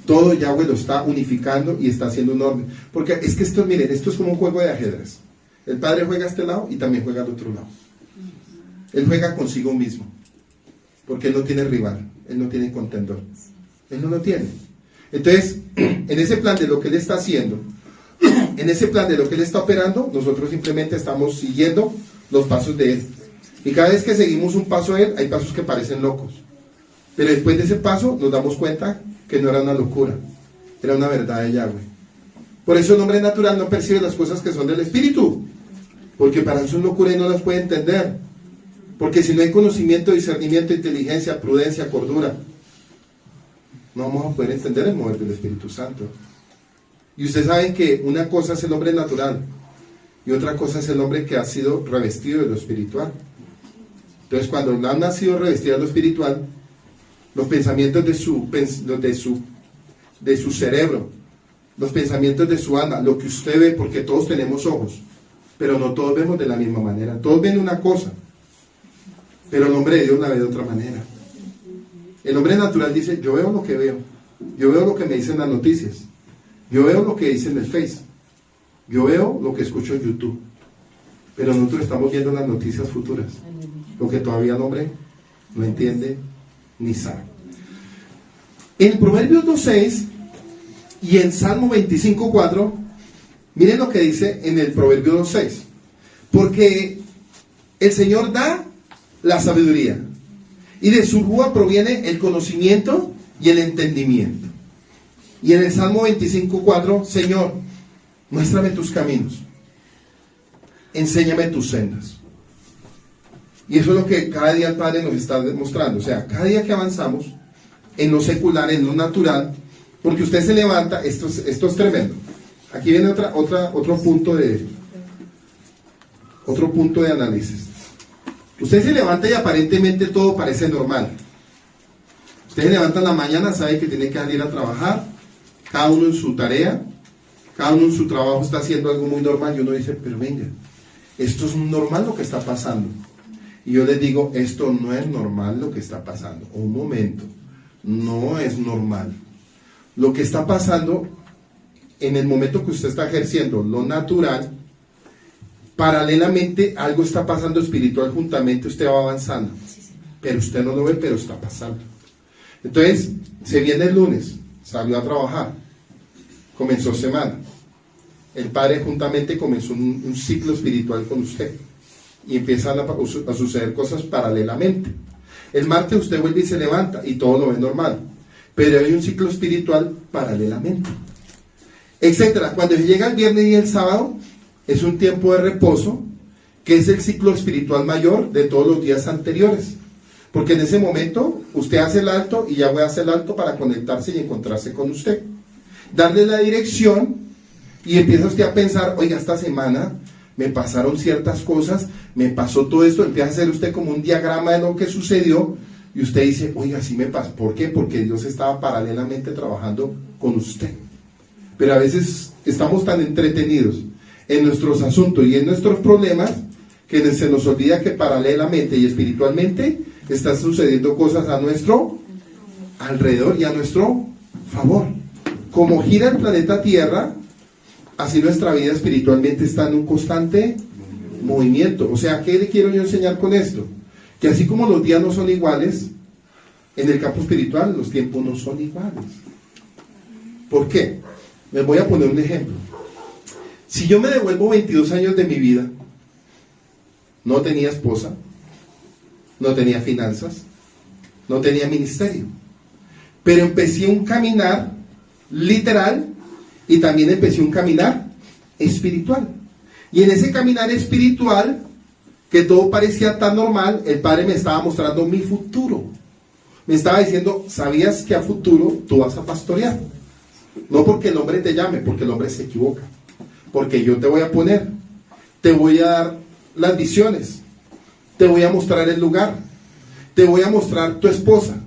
Todo Yahweh lo está unificando y está haciendo un orden. Porque es que esto, miren, esto es como un juego de ajedrez. El Padre juega a este lado y también juega al otro lado. Él juega consigo mismo, porque Él no tiene rival, Él no tiene contendor, Él no lo tiene. Entonces, en ese plan de lo que Él está haciendo, en ese plan de lo que Él está operando, nosotros simplemente estamos siguiendo los pasos de Él. Y cada vez que seguimos un paso de Él, hay pasos que parecen locos. Pero después de ese paso nos damos cuenta que no era una locura, era una verdad de Yahweh. Por eso el hombre natural no percibe las cosas que son del Espíritu, porque para él son locura y no las puede entender. Porque si no hay conocimiento, discernimiento, inteligencia, prudencia, cordura, no vamos a poder entender el mover del Espíritu Santo. Y ustedes saben que una cosa es el hombre natural y otra cosa es el hombre que ha sido revestido de lo espiritual. Entonces, cuando han nacido revestido de lo espiritual, los pensamientos de su cerebro, los pensamientos de su alma, lo que usted ve, porque todos tenemos ojos, pero no todos vemos de la misma manera. Todos ven una cosa, Pero el hombre de Dios la ve de otra manera. El hombre natural dice, yo veo lo que veo, yo veo lo que me dicen las noticias, yo veo lo que dicen en el Face, yo veo lo que escucho en YouTube. Pero nosotros estamos viendo las noticias futuras, lo que todavía el hombre no entiende ni sabe. En Proverbios 2.6 y en Salmo 25.4, miren lo que dice en el Proverbio 2.6. Porque el Señor da la sabiduría, y de su rúa proviene el conocimiento y el entendimiento. Y en el Salmo 25.4, Señor, muéstrame tus caminos, enséñame tus sendas. Y eso es lo que cada día el Padre nos está demostrando. O sea, cada día que avanzamos en lo secular, en lo natural, porque usted se levanta, esto es tremendo. Aquí viene otro punto de análisis. Usted se levanta y aparentemente todo parece normal. Usted se levanta en la mañana, sabe que tiene que salir a trabajar, cada uno en su tarea, cada uno en su trabajo está haciendo algo muy normal, y uno dice, pero venga, esto es normal lo que está pasando. Y yo les digo, esto no es normal lo que está pasando. Un momento, no es normal. Lo que está pasando en el momento que usted está ejerciendo lo natural, paralelamente algo está pasando espiritual juntamente, usted va avanzando. Pero usted no lo ve, pero está pasando. Entonces, se viene el lunes, salió a trabajar, comenzó semana. El Padre juntamente comenzó un ciclo espiritual con usted. Y empiezan a suceder cosas paralelamente. El martes usted vuelve y se levanta y todo lo ve normal, pero hay un ciclo espiritual paralelamente, etcétera. Cuando llega el viernes y el sábado es un tiempo de reposo, que es el ciclo espiritual mayor de todos los días anteriores, porque en ese momento usted hace el alto y Yahweh hace el alto para conectarse y encontrarse con usted, darle la dirección, y empieza usted a pensar, oiga, esta semana me pasaron ciertas cosas, me pasó todo esto, empieza a hacer usted como un diagrama de lo que sucedió, y usted dice, oiga, sí me pasó. ¿Por qué? Porque Dios estaba paralelamente trabajando con usted. Pero a veces estamos tan entretenidos en nuestros asuntos y en nuestros problemas, que se nos olvida que paralelamente y espiritualmente están sucediendo cosas a nuestro alrededor y a nuestro favor. Como gira el planeta Tierra, así nuestra vida espiritualmente está en un constante movimiento. O sea, ¿qué le quiero yo enseñar con esto? Que así como los días no son iguales, en el campo espiritual los tiempos no son iguales. ¿Por qué? Les voy a poner un ejemplo. Si yo me devuelvo 22 años de mi vida, no tenía esposa, no tenía finanzas, no tenía ministerio, pero empecé un caminar literal, y también empecé un caminar espiritual. Y en ese caminar espiritual, que todo parecía tan normal, el Padre me estaba mostrando mi futuro. Me estaba diciendo, ¿sabías que a futuro tú vas a pastorear? No porque el hombre te llame, porque el hombre se equivoca. Porque yo te voy a poner, te voy a dar las visiones, te voy a mostrar el lugar, te voy a mostrar tu esposa,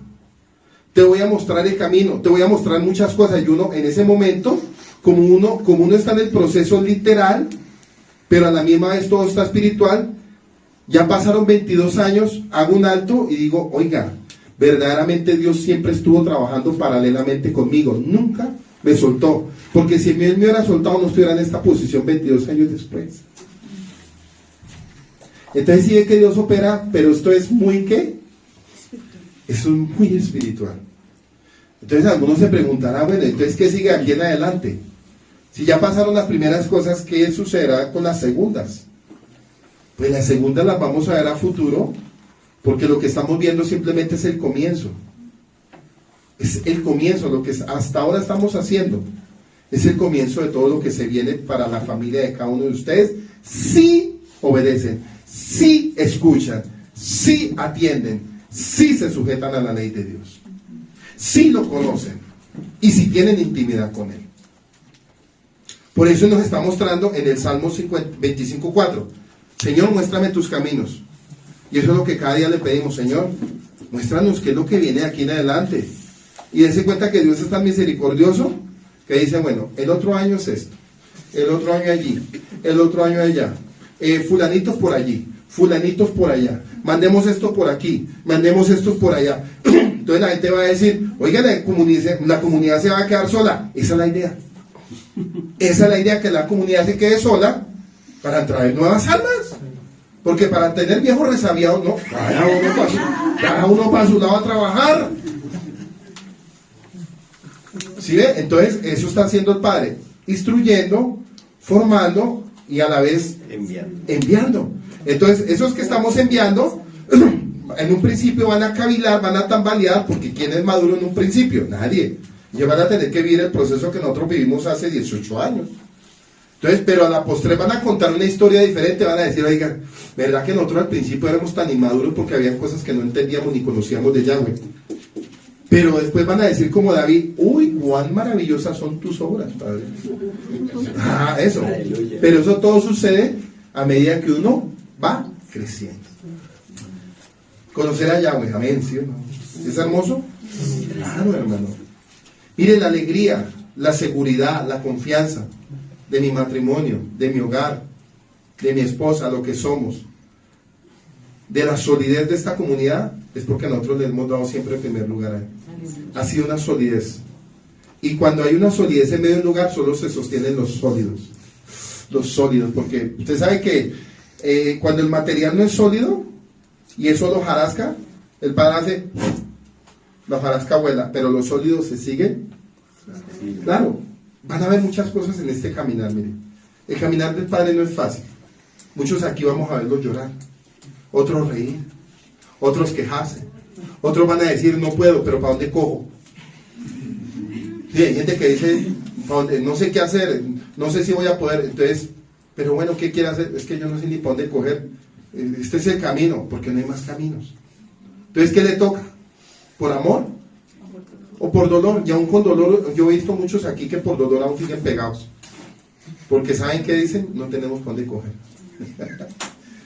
te voy a mostrar el camino, te voy a mostrar muchas cosas. Y uno en ese momento, como uno está en el proceso literal, pero a la misma vez todo está espiritual, ya pasaron 22 años, hago un alto y digo, oiga, verdaderamente Dios siempre estuvo trabajando paralelamente conmigo, nunca me soltó, porque si Él me hubiera soltado no estuviera en esta posición 22 años después. Entonces sí ve que Dios opera, pero esto es muy ¿qué? Eso es muy espiritual. Entonces algunos se preguntarán, bueno, entonces ¿qué sigue aquí en adelante? Si ya pasaron las primeras cosas, ¿qué sucederá con las segundas? Pues las segundas las vamos a ver a futuro, porque lo que estamos viendo simplemente es el comienzo. Es el comienzo, lo que hasta ahora estamos haciendo. Es el comienzo de todo lo que se viene para la familia de cada uno de ustedes, si obedecen, si escuchan, si atienden, si se sujetan a la ley de Dios, si lo conocen y si tienen intimidad con Él. Por eso nos está mostrando en el Salmo 25.4, Señor, muéstrame tus caminos. Y eso es lo que cada día le pedimos, Señor, muéstranos qué es lo que viene aquí en adelante. Y dense cuenta que Dios es tan misericordioso que dice, bueno, el otro año es esto, el otro año allí, el otro año allá, fulanitos por allí, fulanitos por allá, mandemos esto por aquí, mandemos esto por allá. Entonces la gente va a decir, oiga, la comunidad se va a quedar sola. Esa es la idea. Esa es la idea, que la comunidad se quede sola para traer nuevas almas. Porque para tener viejos resabiados, no, cada uno para su lado a trabajar. ¿Sí ve? Entonces eso está haciendo el Padre, instruyendo, formando y a la vez enviando. Entonces esos que estamos enviando en un principio van a cavilar, van a tambalear, porque ¿quién es maduro en un principio? Nadie. Y van a tener que vivir el proceso que nosotros vivimos hace 18 años. Entonces, pero a la postre van a contar una historia diferente, van a decir, oigan, ¿verdad que nosotros al principio éramos tan inmaduros porque había cosas que no entendíamos ni conocíamos de Yahweh? Pero después van a decir como David, uy, cuán maravillosas son tus obras, Padre. Eso. Pero eso todo sucede a medida que uno va creciendo. Conocer a Yahweh, amén, ¿sí o no? ¿Es hermoso? Claro, hermano. Mire la alegría, la seguridad, la confianza de mi matrimonio, de mi hogar, de mi esposa, lo que somos, de la solidez de esta comunidad, es porque nosotros le hemos dado siempre el primer lugar a él. Ha sido una solidez. Y cuando hay una solidez en medio de un lugar, solo se sostienen los sólidos. Los sólidos, porque usted sabe que cuando el material no es sólido y es solo hojarasca, el Padre hace, la hojarasca vuela, pero los sólidos se siguen. Claro, van a haber muchas cosas en este caminar, mire. El caminar del Padre no es fácil. Muchos aquí vamos a verlos llorar, otros reír, otros quejarse, otros van a decir, no puedo, pero ¿para dónde cojo? Sí, hay gente que dice, no sé qué hacer, no sé si voy a poder, entonces, pero bueno, ¿qué quiere hacer? Es que yo no sé ni para dónde coger. Este es el camino, porque no hay más caminos. Entonces, ¿qué le toca? ¿Por amor? ¿O por dolor? Y aún con dolor, yo he visto muchos aquí que por dolor aún siguen pegados. Porque ¿saben qué dicen? No tenemos para dónde coger.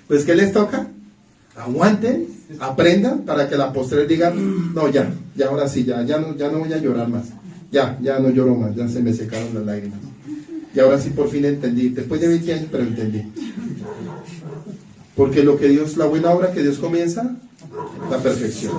Pues, ¿qué les toca? Aguanten, aprendan, para que la postre digan, no, ya ahora sí, ya no voy a llorar más. Ya no lloro más, ya se me secaron las lágrimas. Y ahora sí por fin entendí, después de 20 años, pero entendí. Porque lo que Dios, la buena obra que Dios comienza, la perfección.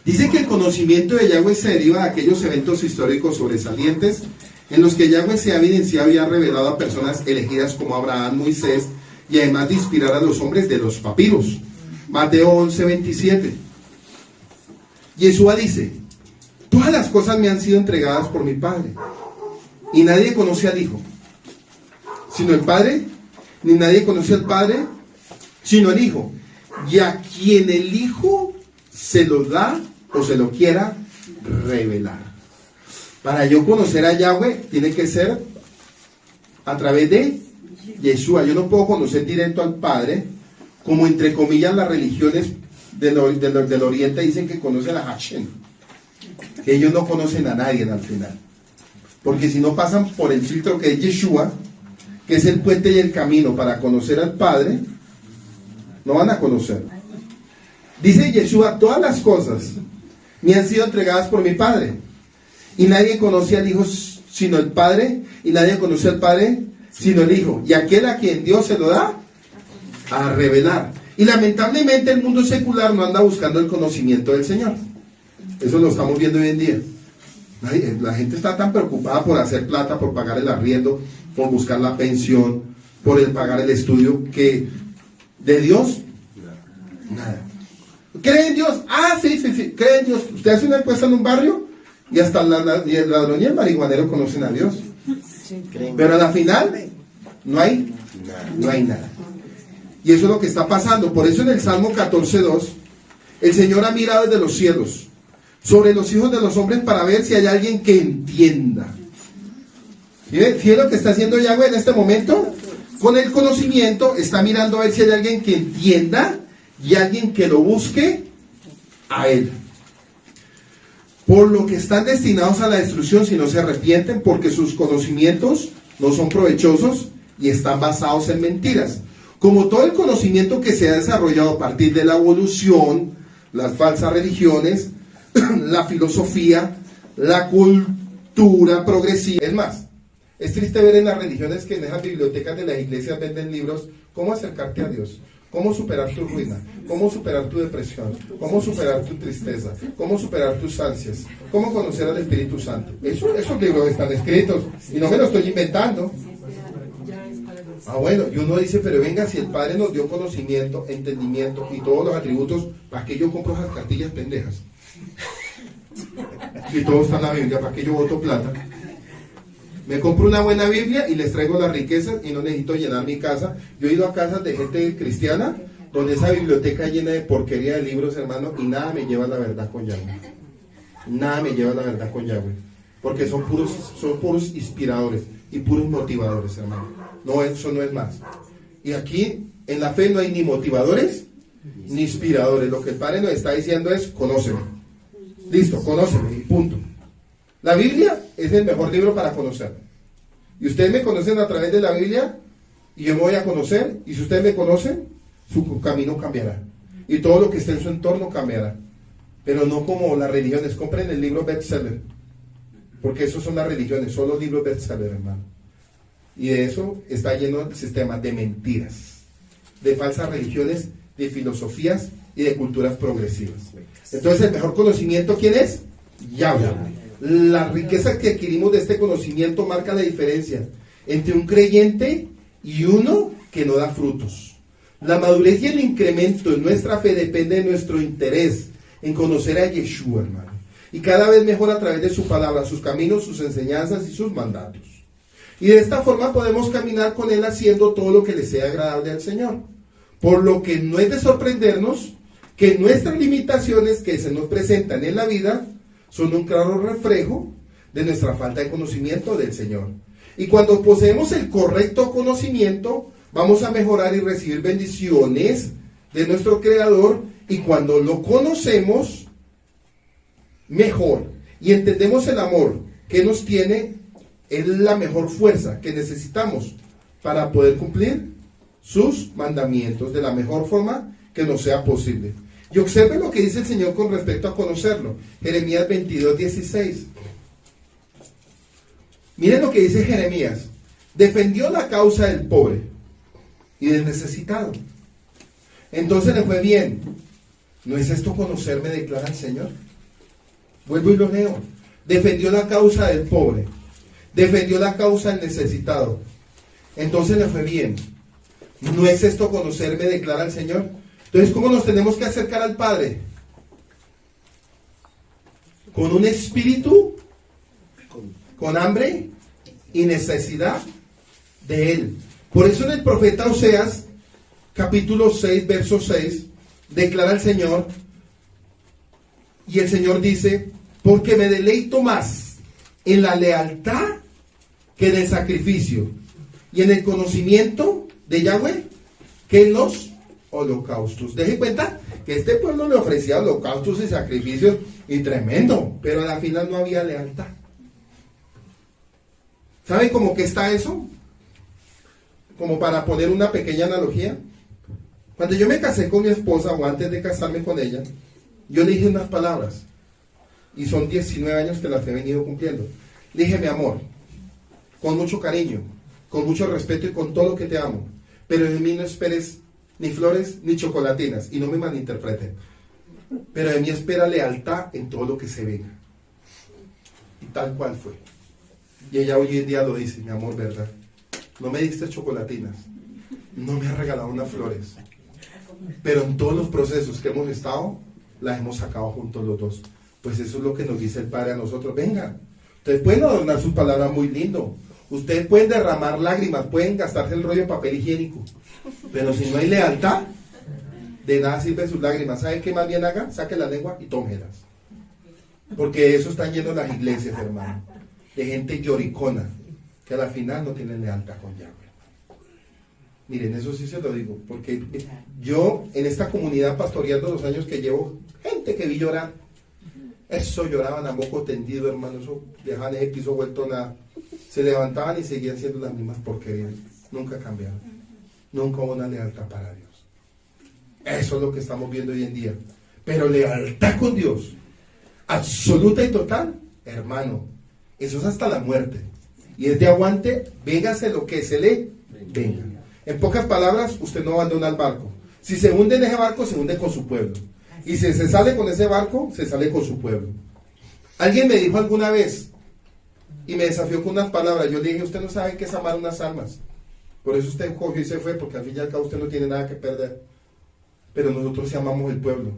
Dice que el conocimiento de Yahweh se deriva de aquellos eventos históricos sobresalientes en los que Yahweh se ha evidenciado y ha revelado a personas elegidas como Abraham, Moisés, y además de inspirar a los hombres de los papiros. Mateo 11:27. Yeshua dice, todas las cosas me han sido entregadas por mi Padre, y nadie conoce al Hijo, sino el Padre, ni nadie conoce al Padre, sino el Hijo, y a quien el Hijo se lo da o se lo quiera revelar. Para yo conocer a Yahweh, tiene que ser a través de Yeshua. Yo no puedo conocer directo al Padre, como entre comillas las religiones del Oriente dicen que conocen a Hashem, que ellos no conocen a nadie al final, porque si no pasan por el filtro que es Yeshua, que es el puente y el camino para conocer al Padre, no van a conocer. Dice Yeshua, todas las cosas me han sido entregadas por mi Padre, y nadie conoce al Hijo sino el Padre, y nadie conoce al Padre sino el Hijo, y aquel a quien Dios se lo da a revelar. Y lamentablemente el mundo secular no anda buscando el conocimiento del Señor. Eso lo estamos viendo hoy en día. La gente está tan preocupada por hacer plata, por pagar el arriendo, por buscar la pensión, por el pagar el estudio, que de Dios, nada. ¿Cree en Dios? Sí, cree en Dios. Usted hace una encuesta en un barrio y hasta el ladrón y el marihuanero conocen a Dios. Pero a la final no hay nada. Y eso es lo que está pasando. Por eso en el Salmo 14:2 el Señor ha mirado desde los cielos sobre los hijos de los hombres para ver si hay alguien que entienda. ¿Sí lo que está haciendo Yahweh en este momento? Con el conocimiento está mirando a ver si hay alguien que entienda y alguien que lo busque a Él. Por lo que están destinados a la destrucción si no se arrepienten, porque sus conocimientos no son provechosos y están basados en mentiras. Como todo el conocimiento que se ha desarrollado a partir de la evolución, las falsas religiones, la filosofía, la cultura progresiva. Es más, Es triste ver en las religiones que en esas bibliotecas de las iglesias venden libros, cómo acercarte a Dios, cómo superar tu ruina, cómo superar tu depresión, cómo superar tu tristeza, cómo superar tus ansias, cómo conocer al Espíritu Santo. Esos libros están escritos y no me los estoy inventando. Bueno, y uno dice, pero venga, si el Padre nos dio conocimiento, entendimiento y todos los atributos, ¿para qué yo compro esas cartillas pendejas? Si todo está en la Biblia, ¿para qué yo boto plata? Me compro una buena Biblia y les traigo las riquezas y no necesito llenar mi casa. Yo he ido a casas de gente cristiana donde esa biblioteca llena de porquería de libros, hermano, y nada me lleva a la verdad con Yahweh. Nada me lleva a la verdad con Yahweh. Porque son puros inspiradores y puros motivadores, hermano. No, eso no es más. Y aquí en la fe no hay ni motivadores ni inspiradores. Lo que el Padre nos está diciendo es, conóceme. Listo, conóceme y punto. La Biblia es el mejor libro para conocer. Y ustedes me conocen a través de la Biblia y yo me voy a conocer. Y si ustedes me conocen, su camino cambiará. Y todo lo que esté en su entorno cambiará. Pero no como las religiones. Compren el libro bestseller. Porque esos son las religiones, son los libros bestseller, hermano. Y de eso está lleno el sistema de mentiras, de falsas religiones, de filosofías y de culturas progresivas. Entonces, el mejor conocimiento, ¿quién es? Yahweh. La riqueza que adquirimos de este conocimiento marca la diferencia entre un creyente y uno que no da frutos. La madurez y el incremento en nuestra fe depende de nuestro interés en conocer a Yeshua, hermano. Y cada vez mejor a través de su palabra, sus caminos, sus enseñanzas y sus mandatos. Y de esta forma podemos caminar con Él haciendo todo lo que le sea agradable al Señor. Por lo que no es de sorprendernos que nuestras limitaciones que se nos presentan en la vida son un claro reflejo de nuestra falta de conocimiento del Señor. Y cuando poseemos el correcto conocimiento, vamos a mejorar y recibir bendiciones de nuestro Creador. Y cuando lo conocemos mejor y entendemos el amor que nos tiene, es la mejor fuerza que necesitamos para poder cumplir sus mandamientos de la mejor forma que nos sea posible. Y observen lo que dice el Señor con respecto a conocerlo. Jeremías 22:16. Miren lo que dice Jeremías. Defendió la causa del pobre y del necesitado. Entonces le fue bien. ¿No es esto conocerme, declara el Señor? Vuelvo y lo leo. Defendió la causa del pobre. Defendió la causa del necesitado. Entonces le fue bien. ¿No es esto conocerme, declara el Señor? Entonces, ¿cómo nos tenemos que acercar al Padre? Con un espíritu, con hambre y necesidad de Él. Por eso en el profeta Oseas, capítulo 6, verso 6, declara el Señor, y el Señor dice, porque me deleito más en la lealtad que en el sacrificio, y en el conocimiento de Yahweh que en los holocaustos. Deje cuenta que este pueblo le ofrecía holocaustos y sacrificios y tremendo, pero a la final no había lealtad. ¿Saben cómo que está eso? Como para poner una pequeña analogía. Cuando yo me casé con mi esposa, o antes de casarme con ella, yo le dije unas palabras, y son 19 años que las he venido cumpliendo. Le dije, mi amor, con mucho cariño, con mucho respeto y con todo lo que te amo, pero de mí no esperes ni flores ni chocolatinas, y no me malinterpreten, pero de mí espera lealtad en todo lo que se venga. Y tal cual fue. Y ella hoy en día lo dice, mi amor, verdad, no me diste chocolatinas, no me has regalado unas flores, pero en todos los procesos que hemos estado, las hemos sacado juntos los dos. Pues eso es lo que nos dice el Padre a nosotros. Venga, ustedes pueden adornar sus palabras muy lindo, ustedes pueden derramar lágrimas, pueden gastarse el rollo de papel higiénico, pero si no hay lealtad, de nada sirven sus lágrimas. ¿Saben qué más bien hagan? Saquen la lengua y tómelas. Porque eso están llenos las iglesias, hermano, de gente lloricona, que a la final no tienen lealtad con Yahweh. Miren, eso sí se lo digo, porque yo en esta comunidad pastoreando los años que llevo, gente que vi llorar, eso lloraban a moco tendido, hermano, eso dejaban ese piso vuelto nada, se levantaban y seguían siendo las mismas porquerías, nunca cambiaron, nunca hubo una lealtad para Dios. Eso es lo que estamos viendo hoy en día, pero lealtad con Dios, absoluta y total, hermano, eso es hasta la muerte. y es de aguante, véngase lo que se le venga. En pocas palabras, usted no abandona el barco. Si se hunde en ese barco, se hunde con su pueblo. Y si se sale con ese barco, se sale con su pueblo. Alguien me dijo alguna vez, y me desafió con unas palabras, yo le dije, usted no sabe qué es amar unas almas. Por eso usted cogió y se fue, porque al fin y al cabo usted no tiene nada que perder. Pero nosotros sí amamos el pueblo,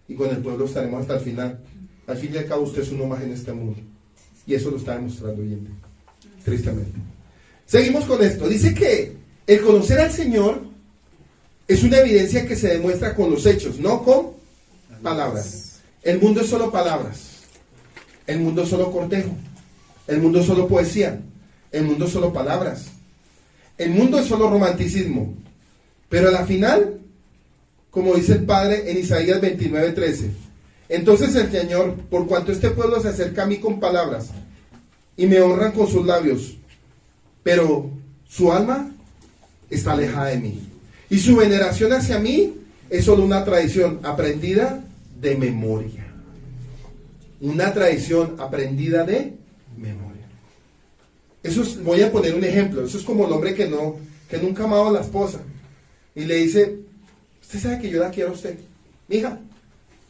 y con el pueblo estaremos hasta el final. Al fin y al cabo usted es uno más en este mundo. Y eso lo está demostrando hoy en día, tristemente. Seguimos con esto. Dice que el conocer al Señor es una evidencia que se demuestra con los hechos, no con palabras. El mundo es solo palabras. El mundo es solo cortejo. El mundo es solo poesía. El mundo es solo palabras. El mundo es solo romanticismo. Pero a la final, como dice el Padre en Isaías 29:13, entonces el Señor, por cuanto este pueblo se acerca a mí con palabras y me honran con sus labios, pero su alma está alejada de mí, y su veneración hacia mí es solo una tradición aprendida de memoria. Una tradición aprendida de memoria. Eso es, voy a poner un ejemplo. Eso es como el hombre que nunca amaba a la esposa y le dice, usted sabe que yo la quiero a usted, mija,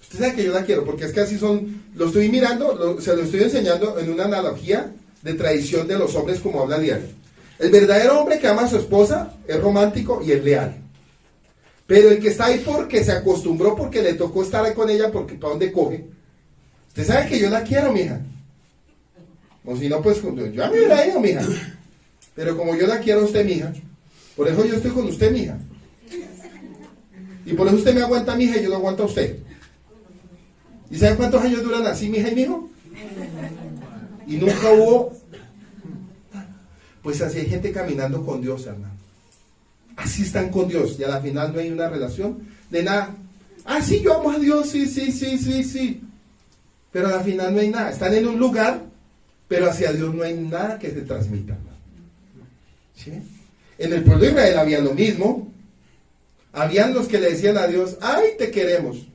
usted sabe que yo la quiero, porque es que así son, lo estoy mirando, se lo estoy enseñando en una analogía de tradición de los hombres como habla diario. El verdadero hombre que ama a su esposa es romántico y es leal. Pero el que está ahí porque se acostumbró, porque le tocó estar ahí con ella, porque ¿para dónde coge? Usted sabe que yo la quiero, mija. O si no, pues yo a mí me la ido, mija. Pero como yo la quiero a usted, mija, por eso yo estoy con usted, mija. Y por eso usted me aguanta, mija, y yo lo aguanto a usted. ¿Y sabe cuántos años duran así, mija y mijo? Y nunca hubo. Pues así hay gente caminando con Dios, hermano. Así están con Dios, y a la final no hay una relación de nada. Ah, sí, yo amo a Dios, sí. Pero a la final no hay nada. Están en un lugar, pero hacia Dios no hay nada que se transmita. ¿Sí? En el pueblo de Israel había lo mismo. Habían los que le decían a Dios, ay, te queremos.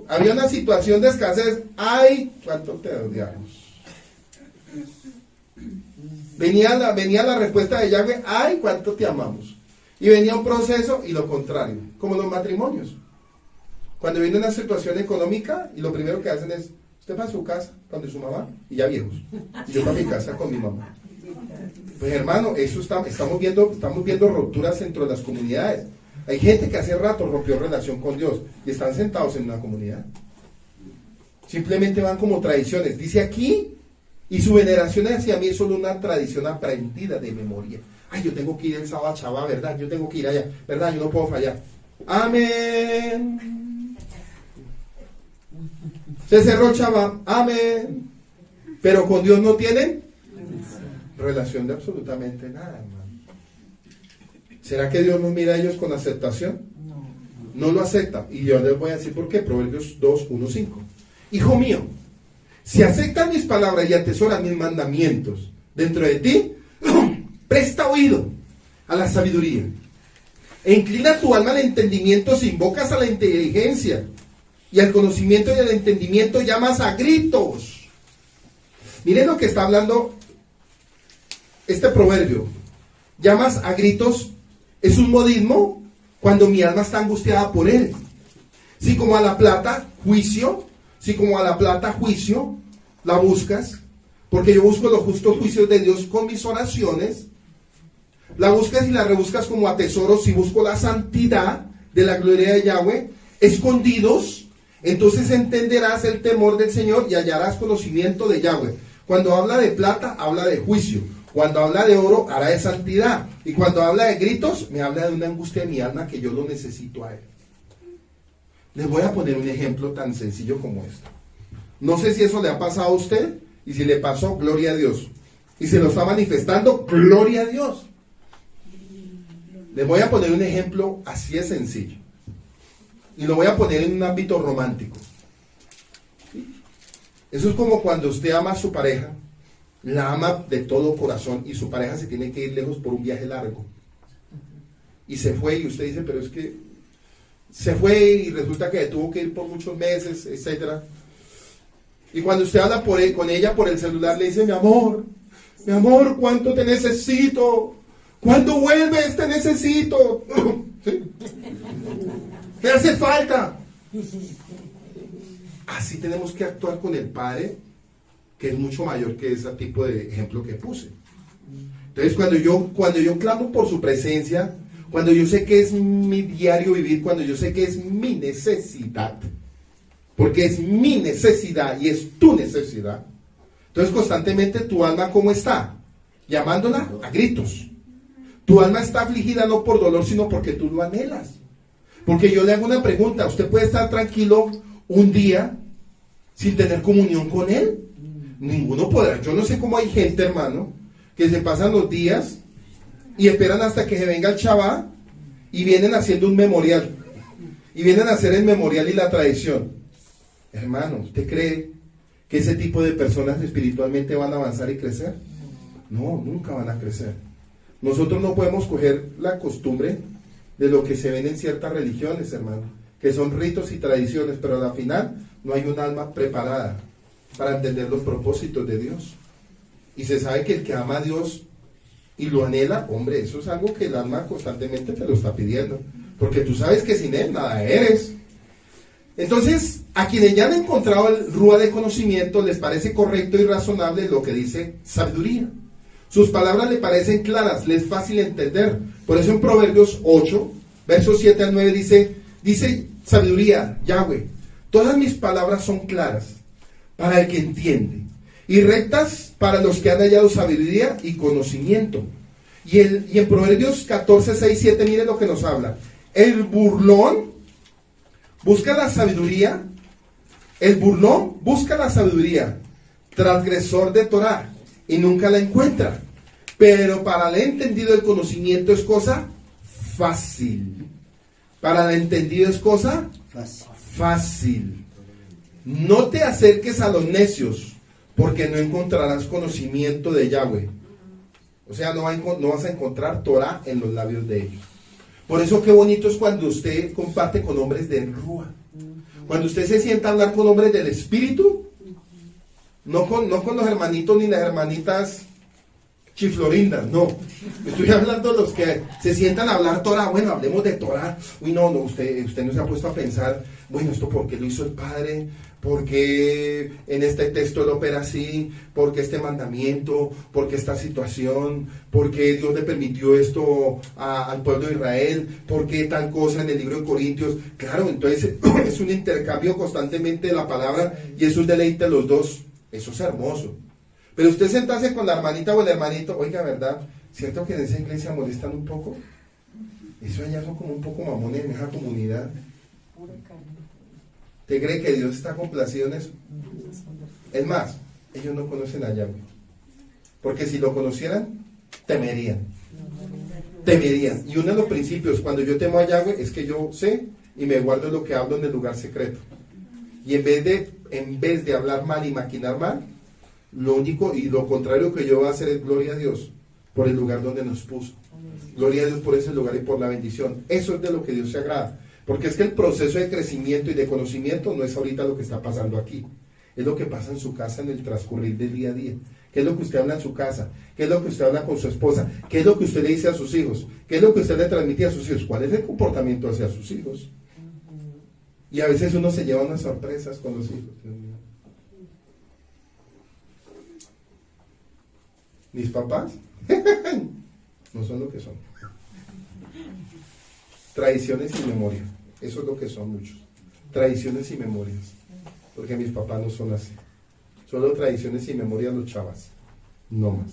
Había una situación de escasez, ay, cuánto te odiamos. Venía la respuesta de Yahweh, ay, cuánto te amamos. Y venía un proceso y lo contrario, como los matrimonios. Cuando viene una situación económica y lo primero que hacen es, usted va a su casa, donde su mamá, y ya viejos. Y yo para mi casa con mi mamá. Pues hermano, eso estamos viendo rupturas dentro de las comunidades. Hay gente que hace rato rompió relación con Dios y están sentados en una comunidad. Simplemente van como tradiciones. Dice aquí, y su veneración hacia mí es solo una tradición aprendida de memoria. Ay, yo tengo que ir el sábado a Chabá, ¿verdad? Yo tengo que ir allá, ¿verdad? Yo no puedo fallar. Amén. Se cerró Chabá, amén. Pero con Dios no tienen relación de absolutamente nada, hermano. ¿Será que Dios nos mira a ellos con aceptación? No lo acepta. Y yo les voy a decir por qué. Proverbios 2:1-5. Hijo mío, si aceptas mis palabras y atesoras mis mandamientos dentro de ti, presta oído a la sabiduría. E inclina tu alma al entendimiento si invocas a la inteligencia. Y al conocimiento y al entendimiento llamas a gritos. Miren lo que está hablando este proverbio. Llamas a gritos. Es un modismo cuando mi alma está angustiada por él. Si como a la plata, juicio. Si como a la plata, juicio, la buscas. Porque yo busco los justos juicios de Dios con mis oraciones. La buscas y la rebuscas como a tesoros. Si busco la santidad de la gloria de Yahweh, escondidos, entonces entenderás el temor del Señor y hallarás conocimiento de Yahweh. Cuando habla de plata, habla de juicio. Cuando habla de oro, habla de santidad. Y cuando habla de gritos, me habla de una angustia de mi alma que yo lo necesito a él. Les voy a poner un ejemplo tan sencillo como esto. No sé si eso le ha pasado a usted, y si le pasó, gloria a Dios. Y se lo está manifestando, gloria a Dios. Les voy a poner un ejemplo así de sencillo. Y lo voy a poner en un ámbito romántico. Eso es como cuando usted ama a su pareja, la ama de todo corazón y su pareja se tiene que ir lejos por un viaje largo. Y se fue y usted dice, pero es que se fue y resulta que tuvo que ir por muchos meses, etc. Y cuando usted habla con ella por el celular, le dice, mi amor, Mi amor, ¿cuánto te necesito? ¿Cuándo vuelves? Te necesito. ¿Sí? ¿Qué hace falta? Así tenemos que actuar con el Padre, que es mucho mayor que ese tipo de ejemplo que puse. Entonces, cuando yo clamo por su presencia, cuando yo sé que es mi diario vivir, cuando yo sé que es mi necesidad, porque es mi necesidad y es tu necesidad, entonces constantemente tu alma, ¿cómo está? Llamándola a gritos. Tu alma está afligida no por dolor, sino porque tú lo anhelas. Porque yo le hago una pregunta: ¿usted puede estar tranquilo un día sin tener comunión con Él? Ninguno podrá. Yo no sé cómo hay gente, hermano, que se pasan los días y esperan hasta que se venga el Shabbat y vienen haciendo un memorial. Y vienen a hacer el memorial y la tradición. Hermano, ¿usted cree que ese tipo de personas espiritualmente van a avanzar y crecer? No, nunca van a crecer. Nosotros no podemos coger la costumbre de lo que se ven en ciertas religiones, hermano, que son ritos y tradiciones, pero al final no hay un alma preparada para entender los propósitos de Dios. Y se sabe que el que ama a Dios y lo anhela, hombre, eso es algo que el alma constantemente te lo está pidiendo, porque tú sabes que sin Él nada eres. Entonces, a quienes ya han encontrado el rúa de conocimiento, les parece correcto y razonable lo que dice sabiduría. Sus palabras le parecen claras, le es fácil entender. Por eso en Proverbios 8, versos 7 al 9 dice sabiduría, Yahweh: todas mis palabras son claras para el que entiende, y rectas para los que han hallado sabiduría y conocimiento. Y en Proverbios 14, 6, 7, mire lo que nos habla. El burlón busca la sabiduría, transgresor de Torah, y nunca la encuentra. Pero para el entendido el conocimiento es cosa fácil. Para el entendido es cosa fácil. No te acerques a los necios, porque no encontrarás conocimiento de Yahweh. O sea, no vas a encontrar Torah en los labios de ellos. Por eso qué bonito es cuando usted comparte con hombres del Rúa. Cuando usted se sienta a hablar con hombres del Espíritu, no con los hermanitos ni las hermanitas chiflorindas, no. Estoy hablando de los que se sientan a hablar Torah. Bueno, hablemos de Torah. Uy, no, usted no se ha puesto a pensar, bueno, ¿esto por qué lo hizo el Padre? ¿Por qué en este texto él opera así? ¿Por qué este mandamiento? ¿Por qué esta situación? ¿Por qué Dios le permitió esto al pueblo de Israel? ¿Por qué tal cosa en el libro de Corintios? Claro, entonces es un intercambio constantemente de la palabra y es un deleite de los dos. Eso es hermoso. Pero usted sentarse con la hermanita o el hermanito, oiga, ¿verdad? ¿Cierto que en esa iglesia molestan un poco? Eso allá son como un poco mamones en esa comunidad. ¿Te cree que Dios está complacido en eso? Es más, ellos no conocen a Yahweh. Porque si lo conocieran, temerían. Y uno de los principios, cuando yo temo a Yahweh, es que yo sé y me guardo lo que hablo en el lugar secreto. Y en vez de hablar mal y maquinar mal, lo único y lo contrario que yo voy a hacer es gloria a Dios por el lugar donde nos puso. Gloria a Dios por ese lugar y por la bendición. Eso es de lo que Dios se agrada. Porque es que el proceso de crecimiento y de conocimiento no es ahorita lo que está pasando aquí. Es lo que pasa en su casa en el transcurrir del día a día. ¿Qué es lo que usted habla en su casa? ¿Qué es lo que usted habla con su esposa? ¿Qué es lo que usted le dice a sus hijos? ¿Qué es lo que usted le transmite a sus hijos? ¿Cuál es el comportamiento hacia sus hijos? Y a veces uno se lleva unas sorpresas con los hijos. Mis papás no son lo que son. Tradiciones y memoria. Eso es lo que son muchos. Tradiciones y memorias. Porque mis papás no son así. Solo tradiciones y memorias los chavas. No más.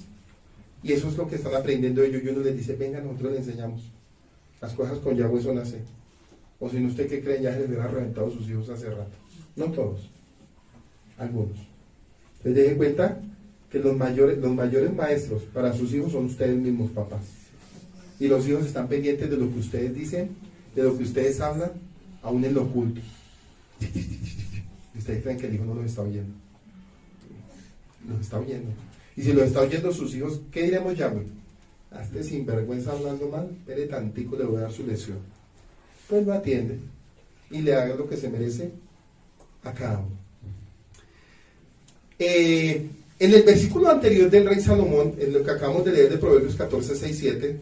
Y eso es lo que están aprendiendo ellos. Y uno les dice, venga, nosotros les enseñamos. Las cosas con Yahweh son así. O si no, usted que cree, ya se les hubiera reventado sus hijos hace rato. No todos. Algunos. Entonces dejen cuenta que los mayores maestros para sus hijos son ustedes mismos, papás. Y los hijos están pendientes de lo que ustedes dicen, de lo que ustedes hablan, aún en lo oculto. Ustedes creen que el hijo no los está oyendo. Los está oyendo. Y si los está oyendo sus hijos, ¿qué diremos ya, güey? A este sinvergüenza hablando mal, espere tantico, le voy a dar su lección. Pues lo atiende y le haga lo que se merece a cada uno. En el versículo anterior del rey Salomón, en lo que acabamos de leer de Proverbios 14, 6, 7,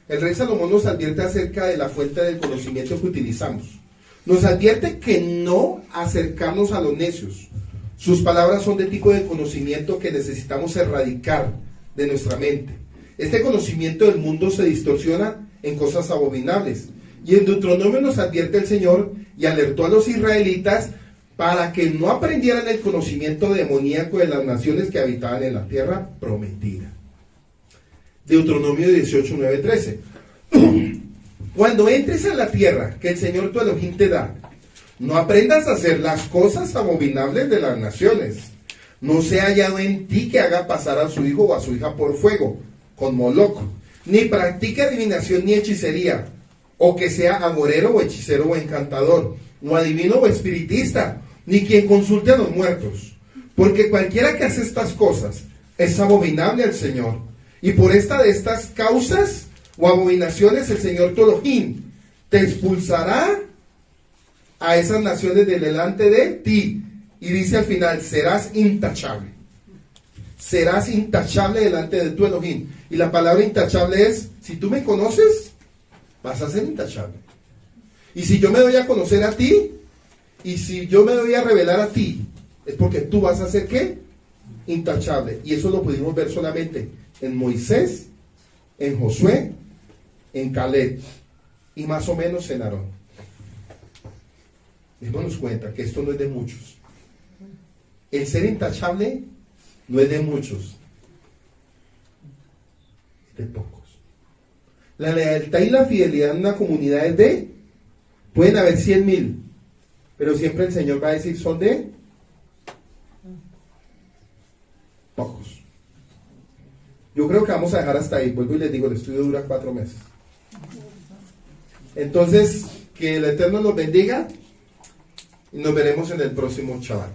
el rey Salomón nos advierte acerca de la fuente del conocimiento que utilizamos. Nos advierte que no acercarnos a los necios. Sus palabras son de tipo de conocimiento que necesitamos erradicar de nuestra mente. Este conocimiento del mundo se distorsiona en cosas abominables. Y en Deuteronomio nos advierte el Señor y alertó a los israelitas para que no aprendieran el conocimiento demoníaco de las naciones que habitaban en la tierra prometida. Deuteronomio 18, 9, 13. Cuando entres a la tierra que el Señor tu Elohim te da, no aprendas a hacer las cosas abominables de las naciones. No sea hallado en ti que haga pasar a su hijo o a su hija por fuego, con Moloc, ni practique adivinación ni hechicería, o que sea agorero o hechicero o encantador, o adivino o espiritista, ni quien consulte a los muertos, porque cualquiera que hace estas cosas es abominable al Señor, y por esta de estas causas o abominaciones el Señor tu Elohim te expulsará a esas naciones de delante de ti, y dice al final, serás intachable delante de tu Elohim. Y la palabra intachable es, si tú me conoces, vas a ser intachable. Y si yo me doy a conocer a ti, y si yo me doy a revelar a ti, es porque tú vas a ser, ¿qué? Intachable. Y eso lo pudimos ver solamente en Moisés, en Josué, en Caleb, y más o menos en Aarón. Démonos cuenta que esto no es de muchos. El ser intachable no es de muchos, es de pocos. La lealtad y la fidelidad en una comunidad es de, pueden haber 100,000, pero siempre el Señor va a decir son de pocos. Yo creo que vamos a dejar hasta ahí. Vuelvo y les digo, el estudio dura 4 meses. Entonces, que el Eterno nos bendiga y nos veremos en el próximo Shabbat.